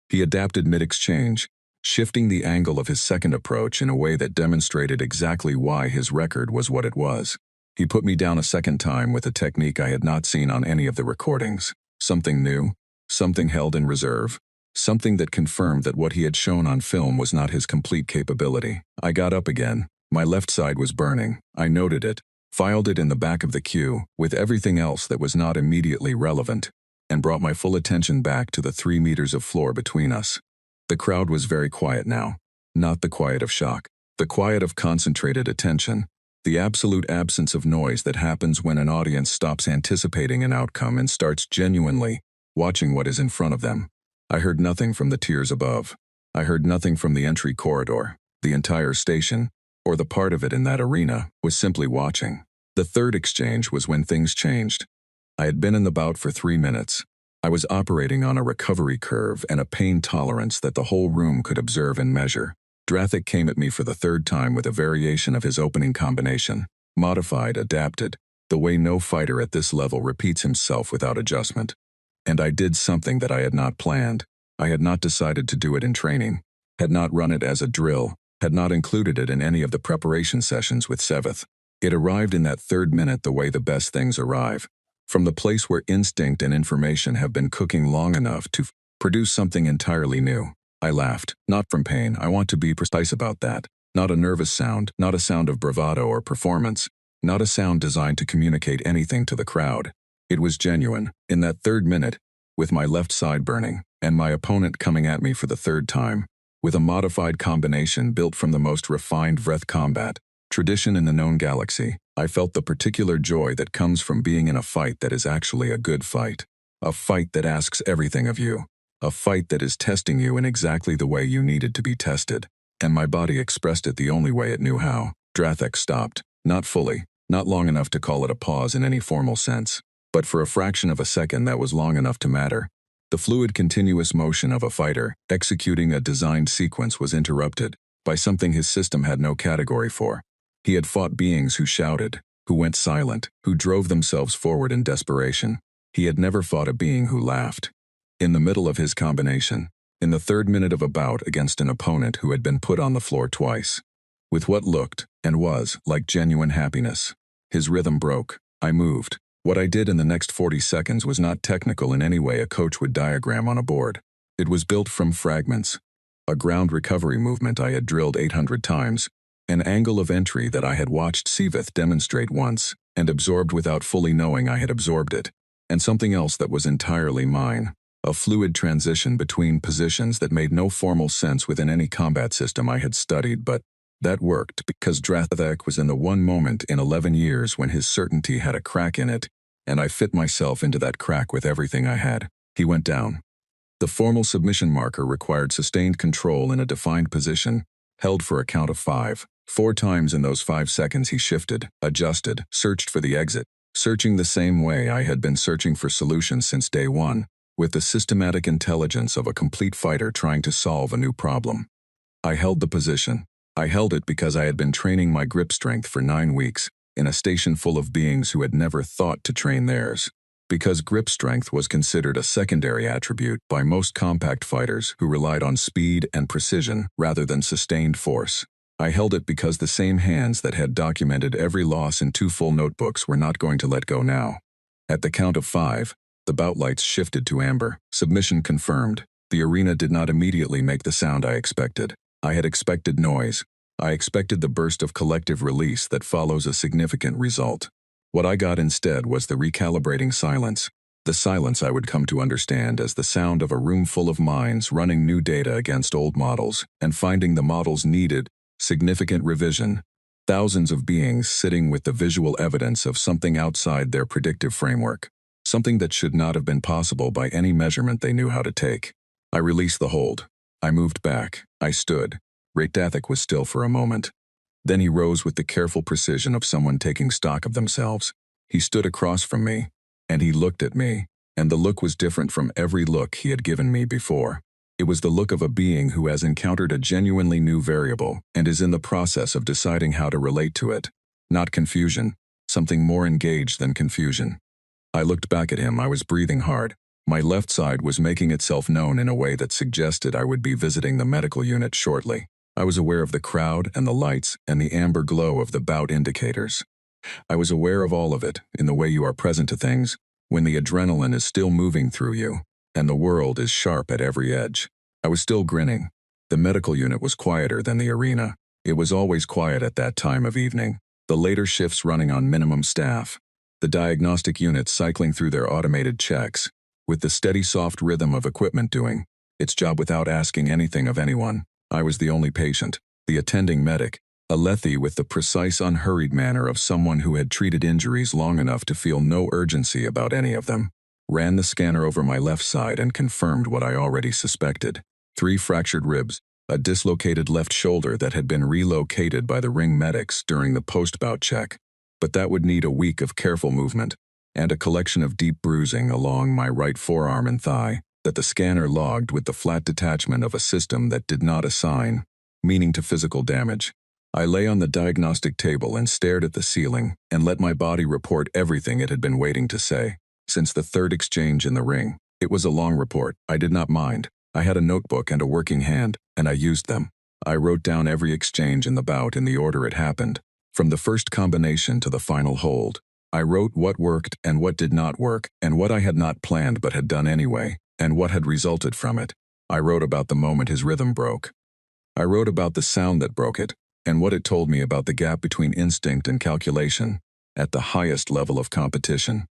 He adapted mid-exchange, shifting the angle of his second approach in a way that demonstrated exactly why his record was what it was. He put me down a second time with a technique I had not seen on any of the recordings. Something new, something held in reserve, something that confirmed that what he had shown on film was not his complete capability. I got up again. My left side was burning. I noted it, filed it in the back of the queue, with everything else that was not immediately relevant, and brought my full attention back to the 3 meters of floor between us. The crowd was very quiet now. Not the quiet of shock. The quiet of concentrated attention. The absolute absence of noise that happens when an audience stops anticipating an outcome and starts genuinely watching what is in front of them. I heard nothing from the tiers above. I heard nothing from the entry corridor. The entire station, or the part of it in that arena, was simply watching. The third exchange was when things changed. I had been in the bout for 3 minutes. I was operating on a recovery curve and a pain tolerance that the whole room could observe and measure. Drathek came at me for the 3rd time with a variation of his opening combination, modified, adapted, the way no fighter at this level repeats himself without adjustment. And I did something that I had not planned. I had not decided to do it in training, had not run it as a drill, had not included it in any of the preparation sessions with Siveth. It arrived in that 3rd minute the way the best things arrive, from the place where instinct and information have been cooking long enough to produce something entirely new. I laughed, not from pain, I want to be precise about that. Not a nervous sound, not a sound of bravado or performance, not a sound designed to communicate anything to the crowd. It was genuine, in that 3rd minute, with my left side burning, and my opponent coming at me for the 3rd time, with a modified combination built from the most refined Vreth combat. Tradition in the known galaxy, I felt the particular joy that comes from being in a fight that is actually a good fight. A fight that asks everything of you. A fight that is testing you in exactly the way you needed to be tested. And my body expressed it the only way it knew how. Drathek stopped. Not fully. Not long enough to call it a pause in any formal sense. But for a fraction of a second that was long enough to matter. The fluid continuous motion of a fighter, executing a designed sequence, was interrupted by something his system had no category for. He had fought beings who shouted, who went silent, who drove themselves forward in desperation. He had never fought a being who laughed. In the middle of his combination, in the third minute of a bout against an opponent who had been put on the floor twice, with what looked, and was, like genuine happiness. His rhythm broke. I moved. What I did in the next 40 seconds was not technical in any way a coach would diagram on a board. It was built from fragments. A ground recovery movement I had drilled 800 times, an angle of entry that I had watched Siveth demonstrate once, and absorbed without fully knowing I had absorbed it, and something else that was entirely mine. A fluid transition between positions that made no formal sense within any combat system I had studied, but that worked because Drathek was in the one moment in 11 years when his certainty had a crack in it, and I fit myself into that crack with everything I had. He went down. The formal submission marker required sustained control in a defined position, held for a count of 5. 4 times in those 5 seconds he shifted, adjusted, searched for the exit, searching the same way I had been searching for solutions since day one, with the systematic intelligence of a complete fighter trying to solve a new problem. I held the position. I held it because I had been training my grip strength for 9 weeks, in a station full of beings who had never thought to train theirs. Because grip strength was considered a secondary attribute by most compact fighters who relied on speed and precision rather than sustained force. I held it because the same hands that had documented every loss in 2 full notebooks were not going to let go now. At the count of 5, the bout lights shifted to amber. Submission confirmed. The arena did not immediately make the sound I expected. I had expected noise. I expected the burst of collective release that follows a significant result. What I got instead was the recalibrating silence. The silence I would come to understand as the sound of a room full of minds running new data against old models and finding the models needed significant revision. Thousands of beings sitting with the visual evidence of something outside their predictive framework. Something that should not have been possible by any measurement they knew how to take. I released the hold. I moved back. I stood. Drathek was still for a moment. Then he rose with the careful precision of someone taking stock of themselves. He stood across from me, and he looked at me, and the look was different from every look he had given me before. It was the look of a being who has encountered a genuinely new variable and is in the process of deciding how to relate to it. Not confusion, something more engaged than confusion. I looked back at him. I was breathing hard. My left side was making itself known in a way that suggested I would be visiting the medical unit shortly. I was aware of the crowd and the lights and the amber glow of the bout indicators. I was aware of all of it in the way you are present to things when the adrenaline is still moving through you and the world is sharp at every edge. I was still grinning. The medical unit was quieter than the arena. It was always quiet at that time of evening. The later shifts running on minimum staff. The diagnostic units cycling through their automated checks, with the steady soft rhythm of equipment doing its job without asking anything of anyone. I was the only patient, the attending medic, a Lethe with the precise unhurried manner of someone who had treated injuries long enough to feel no urgency about any of them. Ran the scanner over my left side and confirmed what I already suspected. 3 fractured ribs, a dislocated left shoulder that had been relocated by the ring medics during the post-bout check. But that would need a week of careful movement, and a collection of deep bruising along my right forearm and thigh that the scanner logged with the flat detachment of a system that did not assign meaning to physical damage. I lay on the diagnostic table and stared at the ceiling and let my body report everything it had been waiting to say. Since the third exchange in the ring, it was a long report. I did not mind. I had a notebook and a working hand, and I used them. I wrote down every exchange in the bout in the order it happened, from the first combination to the final hold. I wrote what worked and what did not work, and what I had not planned but had done anyway, and what had resulted from it. I wrote about the moment his rhythm broke. I wrote about the sound that broke it, and what it told me about the gap between instinct and calculation, at the highest level of competition.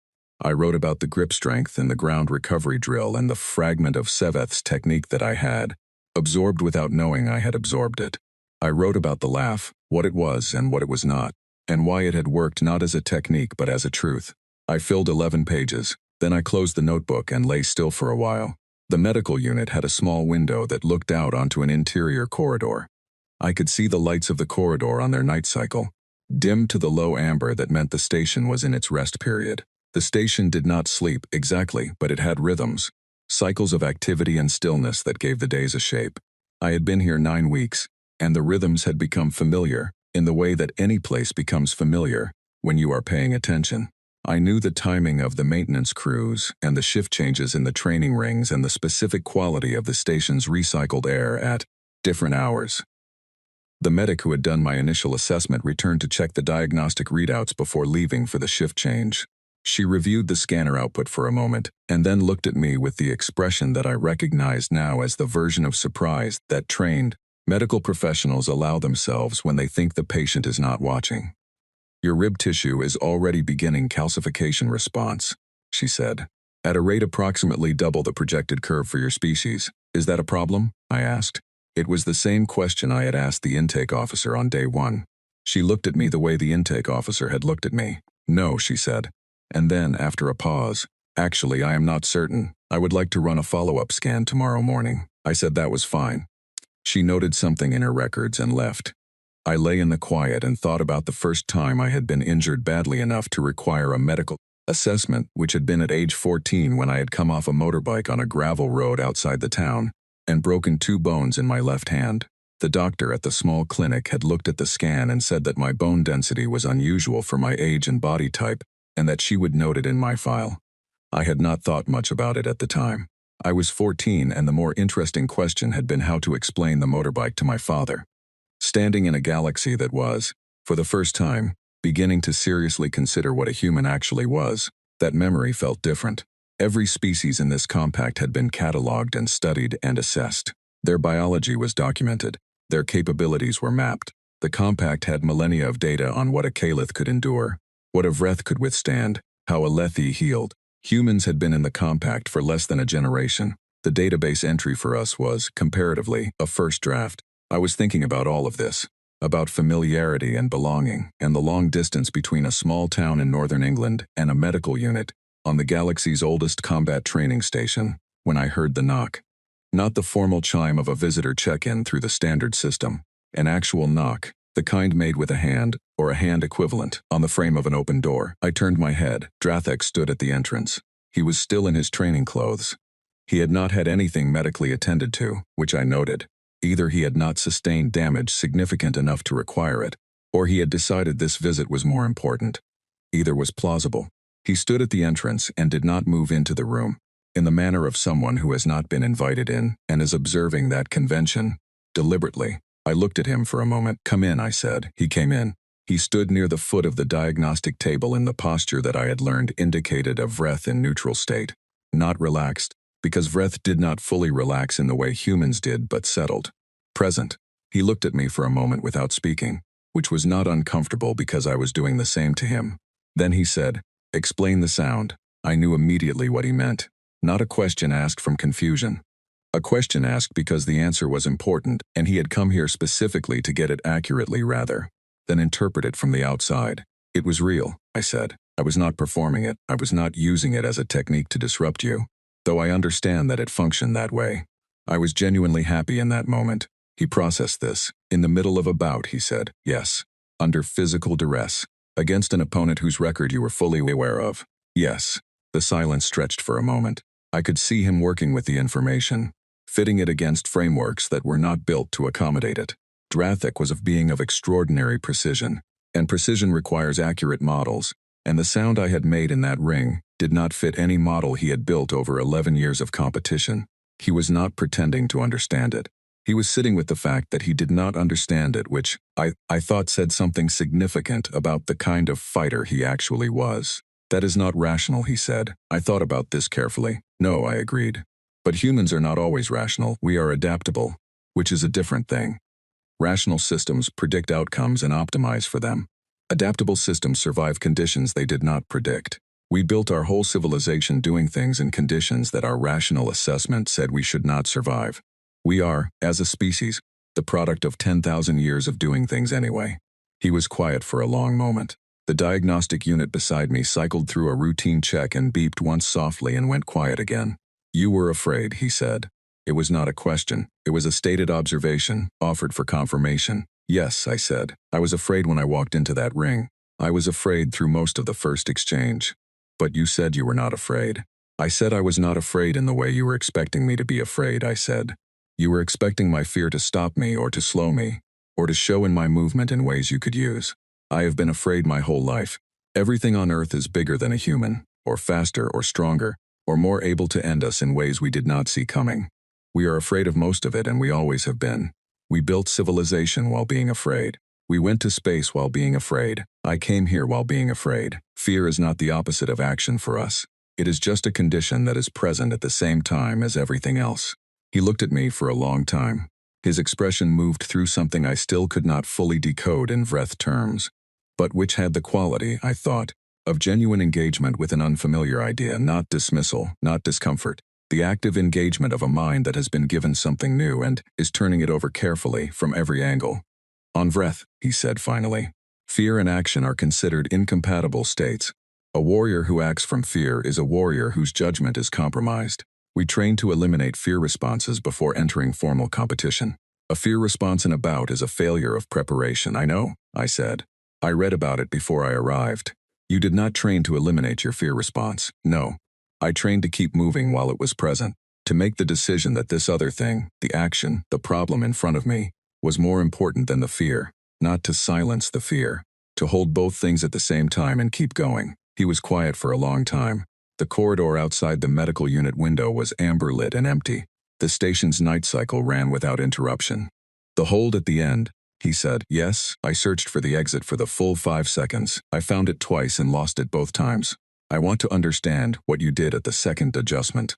I wrote about the grip strength and the ground recovery drill and the fragment of Siveth's technique that I had, absorbed without knowing I had absorbed it. I wrote about the laugh, what it was and what it was not, and why it had worked not as a technique but as a truth. I filled 11 pages, then I closed the notebook and lay still for a while. The medical unit had a small window that looked out onto an interior corridor. I could see the lights of the corridor on their night cycle, dimmed to the low amber that meant the station was in its rest period. The station did not sleep exactly, but it had rhythms, cycles of activity and stillness that gave the days a shape. I had been here 9 weeks, and the rhythms had become familiar, in the way that any place becomes familiar when you are paying attention. I knew the timing of the maintenance crews and the shift changes in the training rings and the specific quality of the station's recycled air at different hours. The medic who had done my initial assessment returned to check the diagnostic readouts before leaving for the shift change. She reviewed the scanner output for a moment, and then looked at me with the expression that I recognized now as the version of surprise that trained medical professionals allow themselves when they think the patient is not watching. "Your rib tissue is already beginning calcification response," she said, "at a rate approximately double the projected curve for your species. Is that a problem?" I asked. It was the same question I had asked the intake officer on day 1. She looked at me the way the intake officer had looked at me. "No," she said. And then, after a pause, "Actually, I am not certain. I would like to run a follow-up scan tomorrow morning." I said that was fine. She noted something in her records and left. I lay in the quiet and thought about the first time I had been injured badly enough to require a medical assessment, which had been at age 14 when I had come off a motorbike on a gravel road outside the town and broken 2 bones in my left hand. The doctor at the small clinic had looked at the scan and said that my bone density was unusual for my age and body type, and that she would note it in my file. I had not thought much about it at the time. I was 14, and the more interesting question had been how to explain the motorbike to my father. Standing in a galaxy that was, for the first time, beginning to seriously consider what a human actually was, that memory felt different. Every species in this compact had been catalogued and studied and assessed. Their biology was documented. Their capabilities were mapped. The compact had millennia of data on what a Calith could endure, what a Vreth could withstand, how a Lethi healed. Humans had been in the compact for less than a generation. The database entry for us was, comparatively, a first draft. I was thinking about all of this, about familiarity and belonging, and the long distance between a small town in northern England and a medical unit on the galaxy's oldest combat training station, when I heard the knock. Not the formal chime of a visitor check-in through the standard system, an actual knock, the kind made with a hand, or a hand equivalent, on the frame of an open door. I turned my head. Drathek stood at the entrance. He was still in his training clothes. He had not had anything medically attended to, which I noted. Either he had not sustained damage significant enough to require it, or he had decided this visit was more important. Either was plausible. He stood at the entrance and did not move into the room, in the manner of someone who has not been invited in and is observing that convention, deliberately. I looked at him for a moment. "Come in," I said. He came in. He stood near the foot of the diagnostic table in the posture that I had learned indicated a Vreth in neutral state. Not relaxed, because Vreth did not fully relax in the way humans did, but settled. Present. He looked at me for a moment without speaking, which was not uncomfortable because I was doing the same to him. Then he said, "Explain the sound." I knew immediately what he meant. Not a question asked from confusion. A question asked because the answer was important, and he had come here specifically to get it accurately rather than interpret it from the outside. "It was real," I said. "I was not performing it. I was not using it as a technique to disrupt you, though I understand that it functioned that way." I was genuinely happy in that moment. He processed this. "In the middle of a bout," he said. "Yes. Under physical duress. Against an opponent whose record you were fully aware of." "Yes." The silence stretched for a moment. I could see him working with the information, fitting it against frameworks that were not built to accommodate it. Drathek was a being of extraordinary precision, and precision requires accurate models, and the sound I had made in that ring did not fit any model he had built over 11 years of competition. He was not pretending to understand it. He was sitting with the fact that he did not understand it, which I thought said something significant about the kind of fighter he actually was. "That is not rational," he said. I thought about this carefully. "No," I agreed. "But humans are not always rational. We are adaptable, which is a different thing. Rational systems predict outcomes and optimize for them. Adaptable systems survive conditions they did not predict. We built our whole civilization doing things in conditions that our rational assessment said we should not survive. We are, as a species, the product of 10,000 years of doing things anyway. He was quiet for a long moment. The diagnostic unit beside me cycled through a routine check and beeped once softly and went quiet again. "You were afraid," he said. It was not a question. It was a stated observation, offered for confirmation. "Yes," I said. "I was afraid when I walked into that ring. I was afraid through most of the first exchange." "But you said you were not afraid." "I said I was not afraid in the way you were expecting me to be afraid," I said. "You were expecting my fear to stop me or to slow me, or to show in my movement in ways you could use. I have been afraid my whole life. Everything on Earth is bigger than a human, or faster or stronger, or more able to end us in ways we did not see coming. We are afraid of most of it, and we always have been. We built civilization while being afraid. We went to space while being afraid. I came here while being afraid. Fear is not the opposite of action for us. It is just a condition that is present at the same time as everything else." He looked at me for a long time. His expression moved through something I still could not fully decode in Vreth terms, but which had the quality, I thought, of genuine engagement with an unfamiliar idea, not dismissal, not discomfort. The active engagement of a mind that has been given something new and is turning it over carefully from every angle. "On Vreth," he said finally, "fear and action are considered incompatible states. A warrior who acts from fear is a warrior whose judgment is compromised. We train to eliminate fear responses before entering formal competition. A fear response in a bout is a failure of preparation." "I know," I said. "I read about it before I arrived. You did not train to eliminate your fear response." "No. I trained to keep moving while it was present, to make the decision that this other thing, the action, the problem in front of me, was more important than the fear, not to silence the fear, to hold both things at the same time and keep going." He was quiet for a long time. The corridor outside the medical unit window was amber-lit and empty. The station's night cycle ran without interruption. "The hold at the end," he said. "Yes, I searched for the exit for the full 5 seconds. I found it twice and lost it both times. I want to understand what you did at the second adjustment."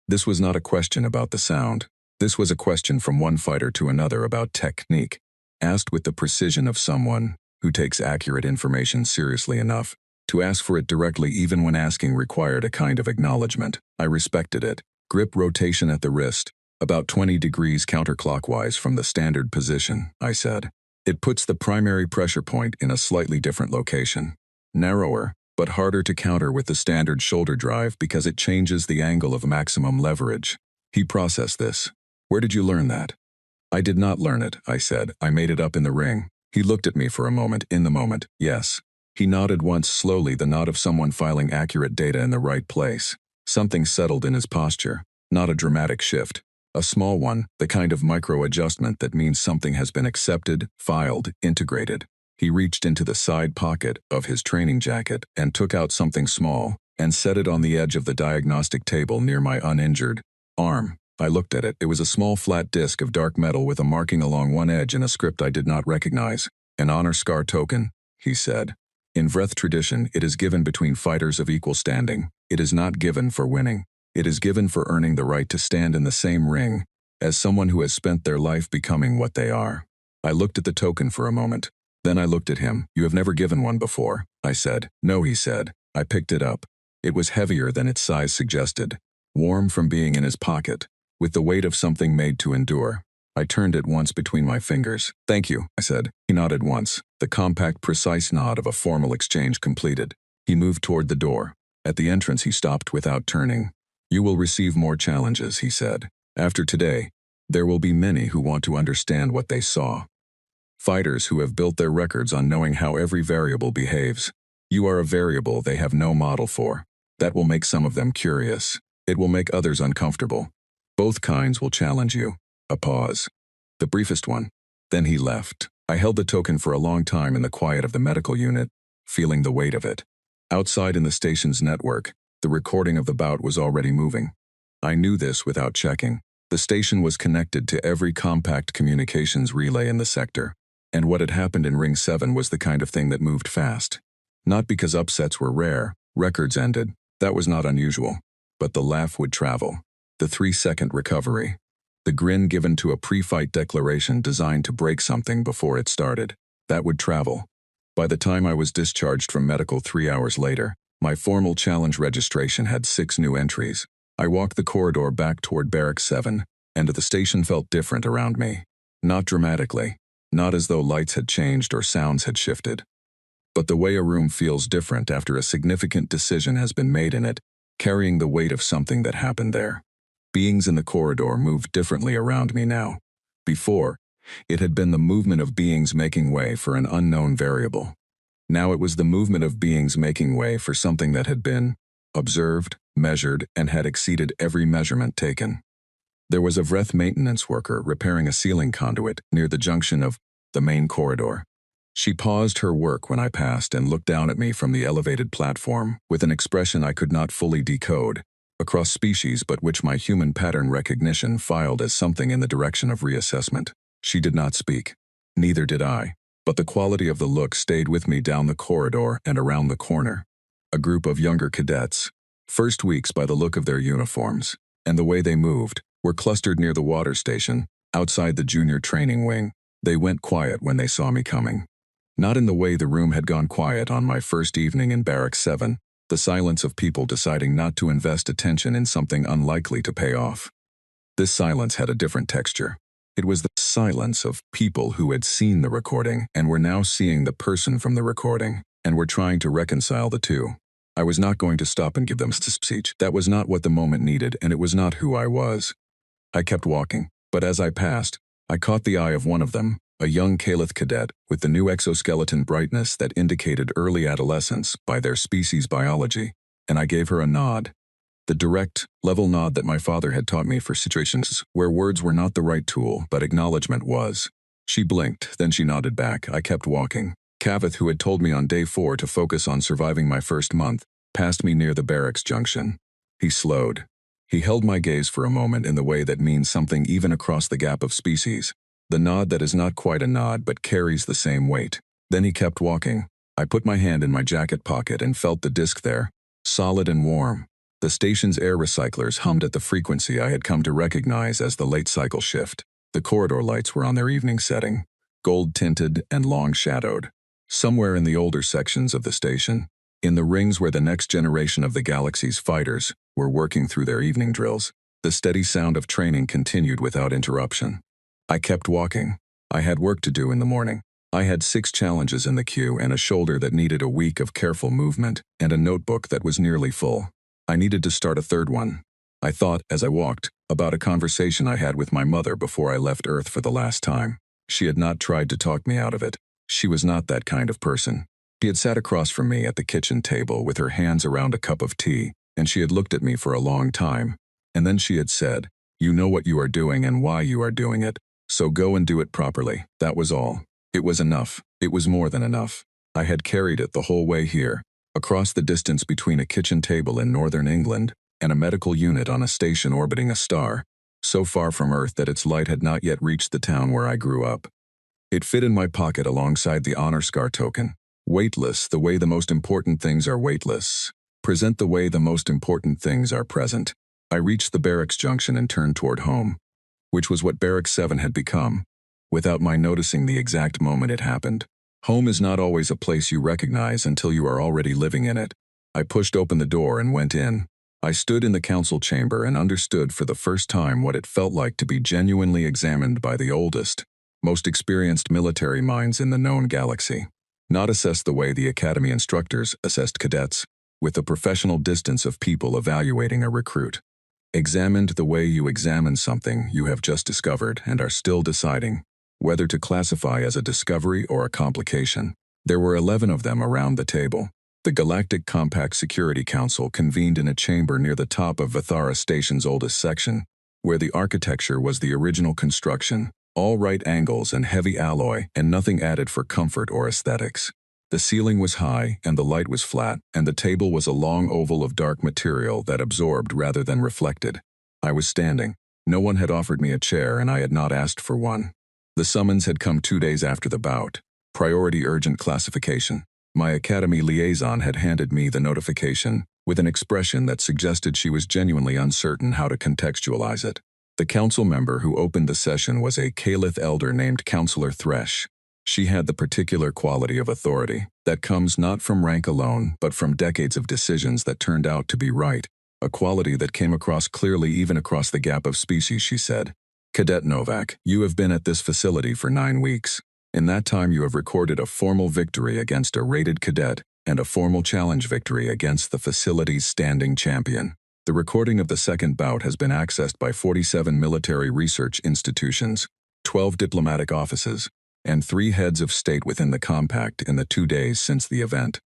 This was not a question about the sound. This was a question from one fighter to another about technique, asked with the precision of someone who takes accurate information seriously enough to ask for it directly even when asking required a kind of acknowledgement. I respected it. "Grip rotation at the wrist, about 20 degrees counterclockwise from the standard position," I said. "It puts the primary pressure point in a slightly different location. Narrower, but harder to counter with the standard shoulder drive because it changes the angle of maximum leverage." He processed this. "Where did you learn that?" "I did not learn it," I said. "I made it up in the ring." He looked at me for a moment. "In the moment, yes." He nodded once slowly, the nod of someone filing accurate data in the right place. Something settled in his posture. Not a dramatic shift. A small one, the kind of micro-adjustment that means something has been accepted, filed, integrated. He reached into the side pocket of his training jacket and took out something small and set it on the edge of the diagnostic table near my uninjured arm. I looked at it. It was a small flat disc of dark metal with a marking along one edge in a script I did not recognize. "An honor scar token," he said. "In Vreth tradition, it is given between fighters of equal standing. It is not given for winning. It is given for earning the right to stand in the same ring as someone who has spent their life becoming what they are." I looked at the token for a moment. Then I looked at him. "You have never given one before," I said. "No," he said. I picked it up. It was heavier than its size suggested, warm from being in his pocket, with the weight of something made to endure. I turned it once between my fingers. "Thank you," I said. He nodded once, the compact, precise nod of a formal exchange completed. He moved toward the door. At the entrance he stopped without turning. "You will receive more challenges," he said. "After today, there will be many who want to understand what they saw. Fighters who have built their records on knowing how every variable behaves. You are a variable they have no model for. That will make some of them curious. It will make others uncomfortable. Both kinds will challenge you." A pause. The briefest one. Then he left. I held the token for a long time in the quiet of the medical unit, feeling the weight of it. Outside in the station's network, the recording of the bout was already moving. I knew this without checking. The station was connected to every compact communications relay in the sector, and what had happened in Ring 7 was the kind of thing that moved fast. Not because upsets were rare, records ended, that was not unusual, but the laugh would travel. The 3-second recovery. The grin given to a pre-fight declaration designed to break something before it started. That would travel. By the time I was discharged from medical 3 hours later, my formal challenge registration had 6 new entries. I walked the corridor back toward Barrack 7, and the station felt different around me. Not dramatically, not as though lights had changed or sounds had shifted. But the way a room feels different after a significant decision has been made in it, carrying the weight of something that happened there. Beings in the corridor moved differently around me now. Before, it had been the movement of beings making way for an unknown variable. Now it was the movement of beings making way for something that had been observed, measured, and had exceeded every measurement taken. There was a Vreth maintenance worker repairing a ceiling conduit near the junction of the main corridor. She paused her work when I passed and looked down at me from the elevated platform with an expression I could not fully decode, across species but which my human pattern recognition filed as something in the direction of reassessment. She did not speak. Neither did I. But the quality of the look stayed with me down the corridor and around the corner. A group of younger cadets, first weeks by the look of their uniforms, and the way they moved, were clustered near the water station, outside the junior training wing. They went quiet when they saw me coming. Not in the way the room had gone quiet on my first evening in Barracks 7, the silence of people deciding not to invest attention in something unlikely to pay off. This silence had a different texture. It was the silence of people who had seen the recording and were now seeing the person from the recording, and were trying to reconcile the two. I was not going to stop and give them speech. That was not what the moment needed, and it was not who I was. I kept walking, but as I passed, I caught the eye of one of them, a young Kalith cadet with the new exoskeleton brightness that indicated early adolescence by their species biology, and I gave her a nod. The direct, level nod that my father had taught me for situations where words were not the right tool, but acknowledgement was. She blinked, then she nodded back. I kept walking. Kavith, who had told me on day 4 to focus on surviving my first month, passed me near the barracks junction. He slowed. He held my gaze for a moment in the way that means something even across the gap of species. The nod that is not quite a nod but carries the same weight. Then he kept walking. I put my hand in my jacket pocket and felt the disc there, solid and warm. The station's air recyclers hummed at the frequency I had come to recognize as the late cycle shift. The corridor lights were on their evening setting, gold-tinted and long-shadowed. Somewhere in the older sections of the station, in the rings where the next generation of the galaxy's fighters were working through their evening drills, the steady sound of training continued without interruption. I kept walking. I had work to do in the morning. I had 6 challenges in the queue and a shoulder that needed a week of careful movement and a notebook that was nearly full. I needed to start a third one. I thought, as I walked, about a conversation I had with my mother before I left Earth for the last time. She had not tried to talk me out of it. She was not that kind of person. She had sat across from me at the kitchen table with her hands around a cup of tea, and she had looked at me for a long time. And then she had said, "You know what you are doing and why you are doing it, so go and do it properly." That was all. It was enough. It was more than enough. I had carried it the whole way here, across the distance between a kitchen table in northern England and a medical unit on a station orbiting a star, so far from Earth that its light had not yet reached the town where I grew up. It fit in my pocket alongside the honor scar token. Weightless, the way the most important things are weightless. Present the way the most important things are present. I reached the barracks junction and turned toward home, which was what Barracks 7 had become, without my noticing the exact moment it happened. Home is not always a place you recognize until you are already living in it. I pushed open the door and went in. I stood in the council chamber and understood for the first time what it felt like to be genuinely examined by the oldest, most experienced military minds in the known galaxy. Not assessed the way the academy instructors assessed cadets, with the professional distance of people evaluating a recruit. Examined the way you examine something you have just discovered and are still deciding whether to classify as a discovery or a complication. There were 11 of them around the table. The Galactic Compact Security Council convened in a chamber near the top of Vathara Station's oldest section, where the architecture was the original construction, all right angles and heavy alloy, and nothing added for comfort or aesthetics. The ceiling was high, and the light was flat, and the table was a long oval of dark material that absorbed rather than reflected. I was standing. No one had offered me a chair, and I had not asked for one. The summons had come 2 days after the bout. Priority urgent classification. My academy liaison had handed me the notification, with an expression that suggested she was genuinely uncertain how to contextualize it. The council member who opened the session was a Kalith elder named Counselor Thresh. She had the particular quality of authority that comes not from rank alone, but from decades of decisions that turned out to be right, a quality that came across clearly even across the gap of species, she said. Cadet Novak, you have been at this facility for 9 weeks. In that time you have recorded a formal victory against a rated cadet and a formal challenge victory against the facility's standing champion. The recording of the second bout has been accessed by 47 military research institutions, 12 diplomatic offices, and 3 heads of state within the compact in the 2 days since the event.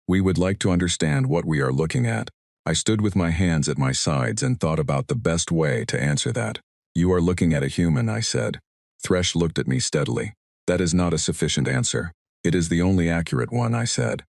We would like to understand what we are looking at. I stood with my hands at my sides and thought about the best way to answer that. You are looking at a human, I said. Thresh looked at me steadily. That is not a sufficient answer. It is the only accurate one, I said.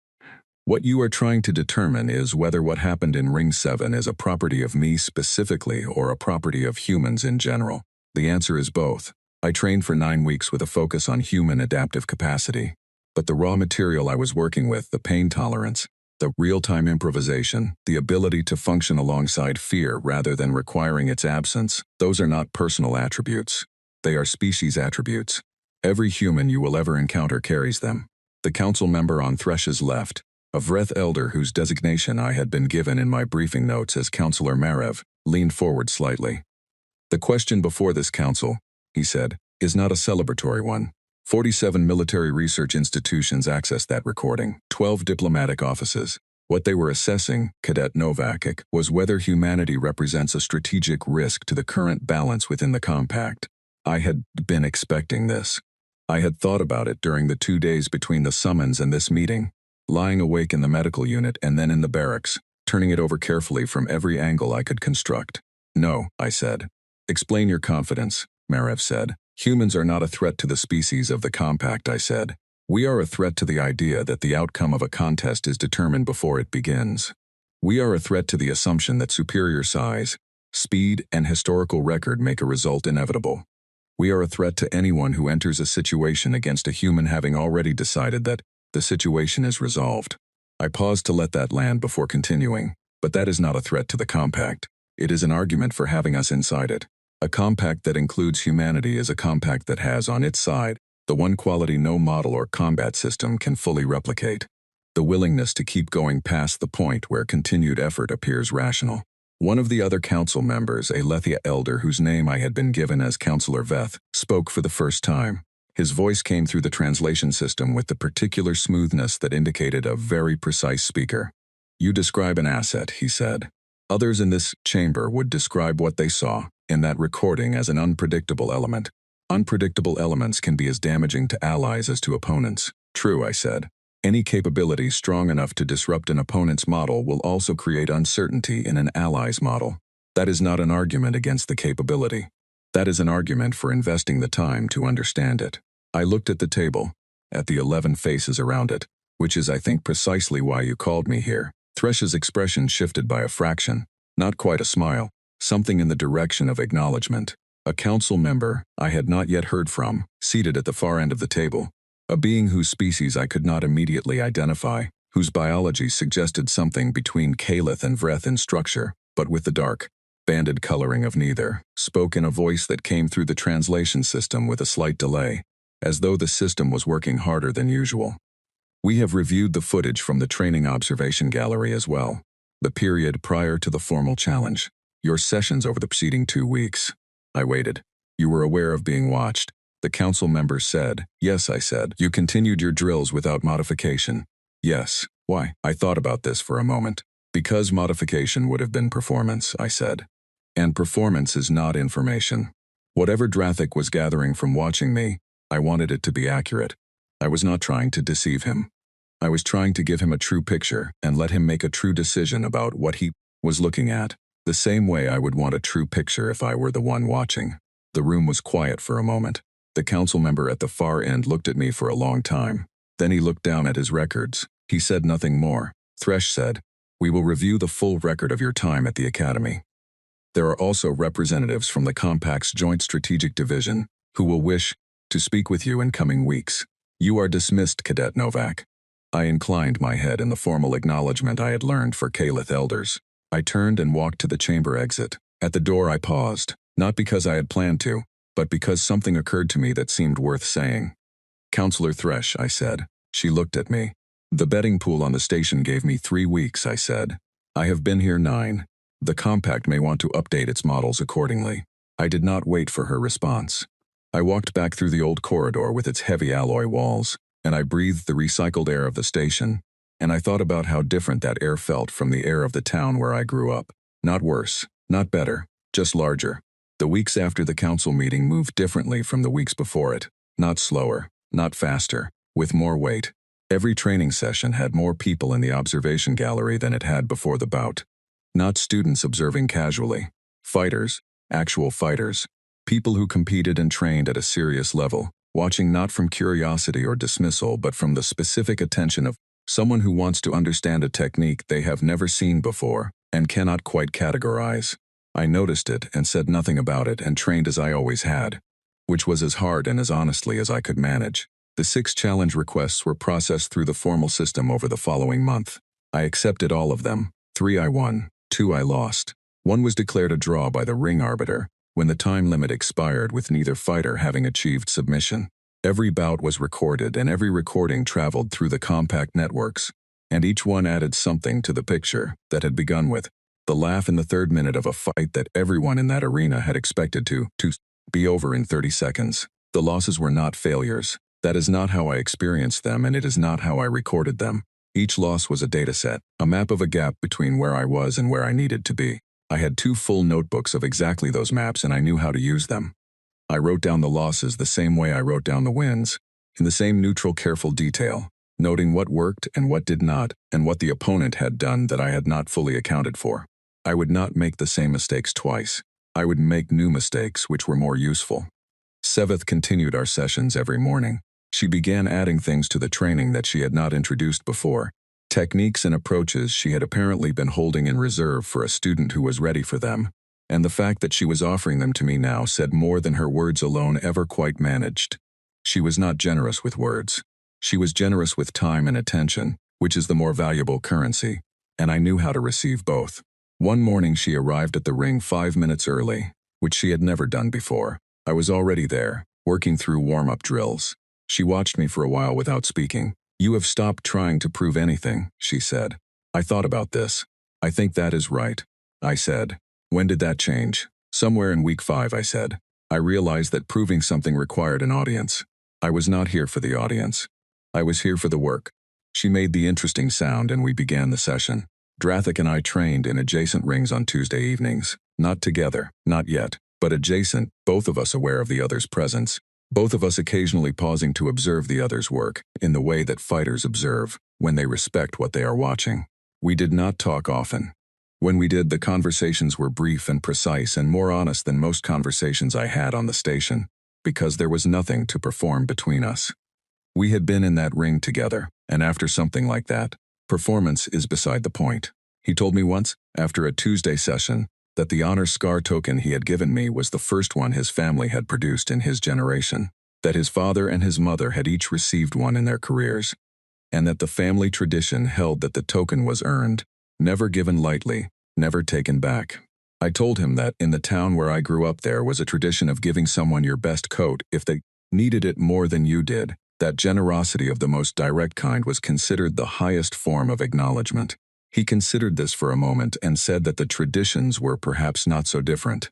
What you are trying to determine is whether what happened in Ring 7 is a property of me specifically or a property of humans in general. The answer is both. I trained for 9 weeks with a focus on human adaptive capacity. But the raw material I was working with, the pain tolerance, the real-time improvisation, the ability to function alongside fear rather than requiring its absence, those are not personal attributes. They are species attributes. Every human you will ever encounter carries them. The council member on Thresh's left, a Vreth elder whose designation I had been given in my briefing notes as Counselor Marev, leaned forward slightly. The question before this council, he said, is not a celebratory one. 47 military research institutions accessed that recording, 12 diplomatic offices. What they were assessing, Cadet Novak, was whether humanity represents a strategic risk to the current balance within the compact. I had been expecting this. I had thought about it during the 2 days between the summons and this meeting, lying awake in the medical unit and then in the barracks, turning it over carefully from every angle I could construct. No, I said. Explain your confidence, Marev said. Humans are not a threat to the species of the compact, I said. We are a threat to the idea that the outcome of a contest is determined before it begins. We are a threat to the assumption that superior size, speed, and historical record make a result inevitable. We are a threat to anyone who enters a situation against a human having already decided that the situation is resolved. I paused to let that land before continuing, but that is not a threat to the compact. It is an argument for having us inside it. A compact that includes humanity is a compact that has on its side the one quality no model or combat system can fully replicate: the willingness to keep going past the point where continued effort appears rational. One of the other council members, a Lethia elder whose name I had been given as Counselor Veth, spoke for the first time. His voice came through the translation system with the particular smoothness that indicated a very precise speaker. You describe an asset, he said. Others in this chamber would describe what they saw in that recording as an unpredictable element. Unpredictable elements can be as damaging to allies as to opponents. True, I said. Any capability strong enough to disrupt an opponent's model will also create uncertainty in an ally's model. That is not an argument against the capability. That is an argument for investing the time to understand it. I looked at the table, at the 11 faces around it, which is, I think, precisely why you called me here. Thresh's expression shifted by a fraction, not quite a smile, something in the direction of acknowledgement. A council member I had not yet heard from, seated at the far end of the table, a being whose species I could not immediately identify, whose biology suggested something between Kalith and Vreth in structure, but with the dark, banded coloring of neither, spoke in a voice that came through the translation system with a slight delay, as though the system was working harder than usual. We have reviewed the footage from the training observation gallery as well, the period prior to the formal challenge, your sessions over the preceding 2 weeks. I waited. You were aware of being watched. The council member said. Yes, I said. You continued your drills without modification. Yes. Why? I thought about this for a moment. Because modification would have been performance, I said. And performance is not information. Whatever Drathik was gathering from watching me, I wanted it to be accurate. I was not trying to deceive him. I was trying to give him a true picture and let him make a true decision about what he was looking at, the same way I would want a true picture if I were the one watching. The room was quiet for a moment. The council member at the far end looked at me for a long time. Then he looked down at his records. He said nothing more. Thresh said, "We will review the full record of your time at the academy. There are also representatives from the Compact's Joint Strategic Division who will wish to speak with you in coming weeks. You are dismissed, Cadet Novak." I inclined my head in the formal acknowledgement I had learned for Kalith elders. I turned and walked to the chamber exit. At the door I paused, not because I had planned to, but because something occurred to me that seemed worth saying. "Counselor Thresh," I said. She looked at me. "The betting pool on the station gave me 3 weeks," I said. "I have been here 9. The Compact may want to update its models accordingly. I did not wait for her response. I walked back through the old corridor with its heavy alloy walls, and I breathed the recycled air of the station, and I thought about how different that air felt from the air of the town where I grew up. Not worse, not better, just larger. The weeks after the council meeting moved differently from the weeks before it. Not slower, not faster, with more weight. Every training session had more people in the observation gallery than it had before the bout. Not students observing casually. Fighters, actual fighters. People who competed and trained at a serious level, watching not from curiosity or dismissal but from the specific attention of someone who wants to understand a technique they have never seen before and cannot quite categorize. I noticed it and said nothing about it and trained as I always had, which was as hard and as honestly as I could manage. The 6 challenge requests were processed through the formal system over the following month. I accepted all of them. 3 I won, 2 I lost. 1 was declared a draw by the ring arbiter when the time limit expired with neither fighter having achieved submission. Every bout was recorded and every recording traveled through the compact networks, and each one added something to the picture that had begun with the laugh in the 3rd minute of a fight that everyone in that arena had expected to be over in 30 seconds. The losses were not failures. That is not how I experienced them, and it is not how I recorded them. Each loss was a dataset, a map of a gap between where I was and where I needed to be. I had 2 full notebooks of exactly those maps, and I knew how to use them. I wrote down the losses the same way I wrote down the wins, in the same neutral, careful detail, noting what worked and what did not, and what the opponent had done that I had not fully accounted for. I would not make the same mistakes twice. I would make new mistakes which were more useful. Seveth continued our sessions every morning. She began adding things to the training that she had not introduced before, techniques and approaches she had apparently been holding in reserve for a student who was ready for them, and the fact that she was offering them to me now said more than her words alone ever quite managed. She was not generous with words. She was generous with time and attention, which is the more valuable currency, and I knew how to receive both. One morning she arrived at the ring 5 minutes early, which she had never done before. I was already there, working through warm-up drills. She watched me for a while without speaking. "You have stopped trying to prove anything," she said. "I thought about this. I think that is right," I said. "When did that change?" "Somewhere in week 5, I said. I realized that proving something required an audience. I was not here for the audience. I was here for the work." She made the interesting sound and we began the session. Drathik and I trained in adjacent rings on Tuesday evenings. Not together, not yet, but adjacent, both of us aware of the other's presence. Both of us occasionally pausing to observe the other's work, in the way that fighters observe, when they respect what they are watching. We did not talk often. When we did, the conversations were brief and precise and more honest than most conversations I had on the station, because there was nothing to perform between us. We had been in that ring together, and after something like that, performance is beside the point. He told me once, after a Tuesday session, that the honor scar token he had given me was the first one his family had produced in his generation, that his father and his mother had each received one in their careers, and that the family tradition held that the token was earned, never given lightly, never taken back. I told him that in the town where I grew up there was a tradition of giving someone your best coat if they needed it more than you did. That generosity of the most direct kind was considered the highest form of acknowledgement. He considered this for a moment and said that the traditions were perhaps not so different.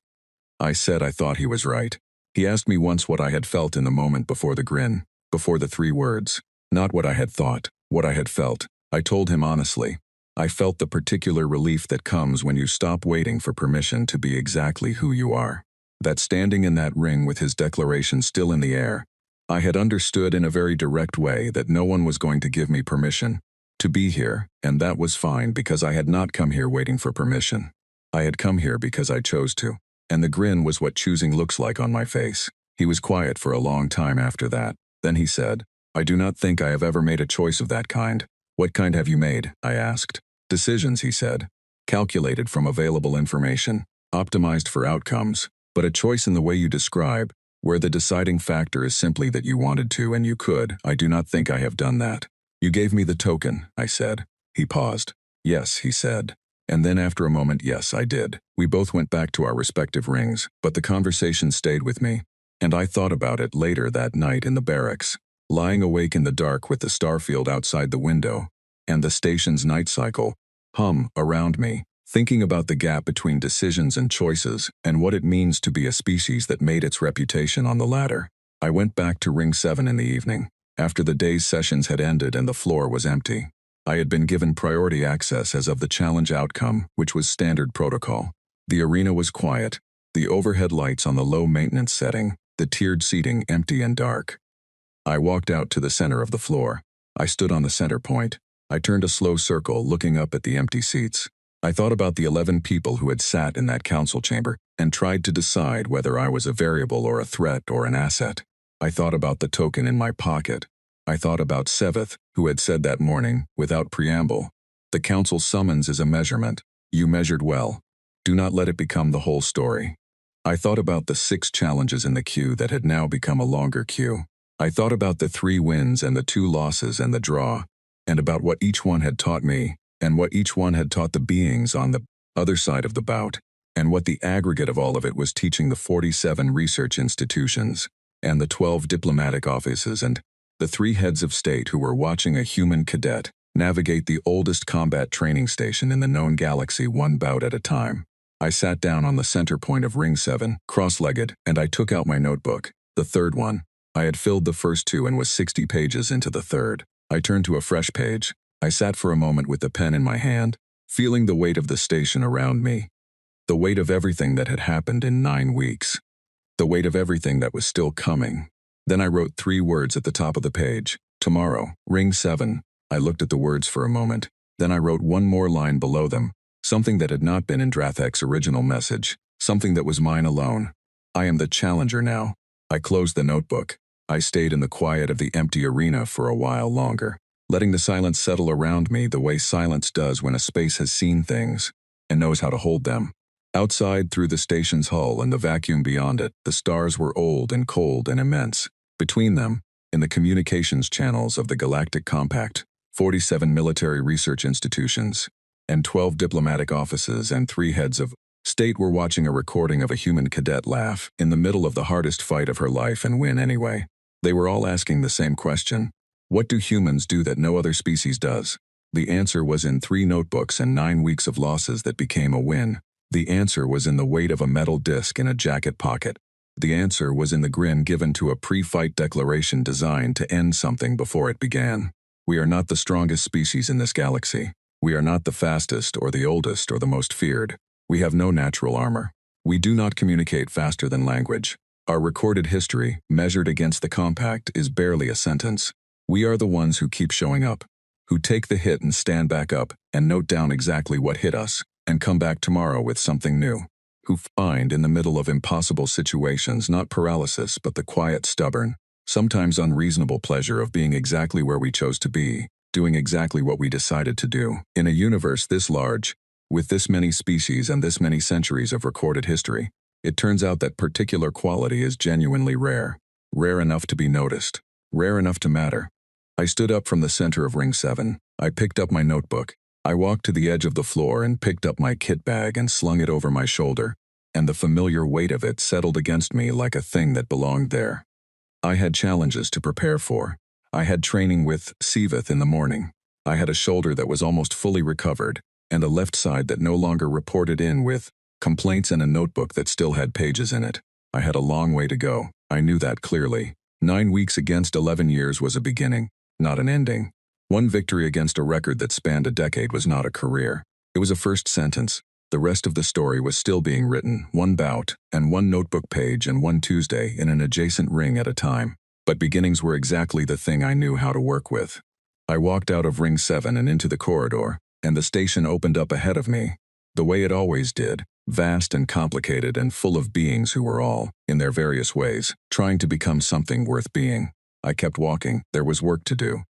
I said I thought he was right. He asked me once what I had felt in the moment before the grin, before the 3 words. Not what I had thought, what I had felt. I told him honestly. I felt the particular relief that comes when you stop waiting for permission to be exactly who you are. That standing in that ring with his declaration still in the air, I had understood in a very direct way that no one was going to give me permission to be here, and that was fine because I had not come here waiting for permission. I had come here because I chose to, and the grin was what choosing looks like on my face. He was quiet for a long time after that. Then he said, "I do not think I have ever made a choice of that kind." "What kind have you made?" I asked. "Decisions," he said. "Calculated from available information, optimized for outcomes, but a choice in the way you describe, where the deciding factor is simply that you wanted to and you could. I do not think I have done that." "You gave me the token," I said. He paused. "Yes," he said. And then after a moment, "Yes, I did." We both went back to our respective rings, but the conversation stayed with me, and I thought about it later that night in the barracks, lying awake in the dark with the starfield outside the window, and the station's night cycle hum around me, thinking about the gap between decisions and choices and what it means to be a species that made its reputation on the ladder. I went back to Ring 7 in the evening, after the day's sessions had ended and the floor was empty. I had been given priority access as of the challenge outcome, which was standard protocol. The arena was quiet, the overhead lights on the low-maintenance setting, the tiered seating empty and dark. I walked out to the center of the floor. I stood on the center point. I turned a slow circle, looking up at the empty seats. I thought about the 11 people who had sat in that council chamber and tried to decide whether I was a variable or a threat or an asset. I thought about the token in my pocket. I thought about Seveth, who had said that morning, without preamble, "The council summons is a measurement. You measured well. Do not let it become the whole story." I thought about the 6 challenges in the queue that had now become a longer queue. I thought about the 3 wins and the 2 losses and the draw, and about what each one had taught me, and what each one had taught the beings on the other side of the bout, and what the aggregate of all of it was teaching the 47 research institutions, and the 12 diplomatic offices, and the 3 heads of state who were watching a human cadet navigate the oldest combat training station in the known galaxy one bout at a time. I sat down on the center point of Ring 7, cross-legged, and I took out my notebook, the 3rd one. I had filled the first 2 and was 60 pages into the 3rd. I turned to a fresh page. I sat for a moment with the pen in my hand, feeling the weight of the station around me, the weight of everything that had happened in 9 weeks, the weight of everything that was still coming. Then I wrote 3 words at the top of the page. Tomorrow, Ring 7. I looked at the words for a moment. Then I wrote one more line below them, something that had not been in Drathek's original message, something that was mine alone. I am the challenger now. I closed the notebook. I stayed in the quiet of the empty arena for a while longer, letting the silence settle around me the way silence does when a space has seen things and knows how to hold them. Outside, through the station's hull and the vacuum beyond it, the stars were old and cold and immense. Between them, in the communications channels of the Galactic Compact, 47 military research institutions, and 12 diplomatic offices and 3 heads of state were watching a recording of a human cadet laugh in the middle of the hardest fight of her life and win anyway. They were all asking the same question. What do humans do that no other species does? The answer was in 3 notebooks and 9 weeks of losses that became a win. The answer was in the weight of a metal disc in a jacket pocket. The answer was in the grin given to a pre-fight declaration designed to end something before it began. We are not the strongest species in this galaxy. We are not the fastest or the oldest or the most feared. We have no natural armor. We do not communicate faster than language. Our recorded history, measured against the compact, is barely a sentence. We are the ones who keep showing up, who take the hit and stand back up and note down exactly what hit us, and come back tomorrow with something new, who find in the middle of impossible situations not paralysis but the quiet, stubborn, sometimes unreasonable pleasure of being exactly where we chose to be, doing exactly what we decided to do. In a universe this large, with this many species and this many centuries of recorded history, it turns out that particular quality is genuinely rare, rare enough to be noticed, rare enough to matter. I stood up from the center of Ring 7. I picked up my notebook. I walked to the edge of the floor and picked up my kit bag and slung it over my shoulder, and the familiar weight of it settled against me like a thing that belonged there. I had challenges to prepare for. I had training with Seveth in the morning. I had a shoulder that was almost fully recovered, and a left side that no longer reported in with complaints and a notebook that still had pages in it. I had a long way to go. I knew that clearly. 9 weeks against 11 years was a beginning, not an ending. One victory against a record that spanned a decade was not a career. It was a first sentence. The rest of the story was still being written, one bout, and one notebook page and one Tuesday in an adjacent ring at a time. But beginnings were exactly the thing I knew how to work with. I walked out of Ring 7 and into the corridor, and the station opened up ahead of me, the way it always did, vast and complicated and full of beings who were all, in their various ways, trying to become something worth being. I kept walking. There was work to do.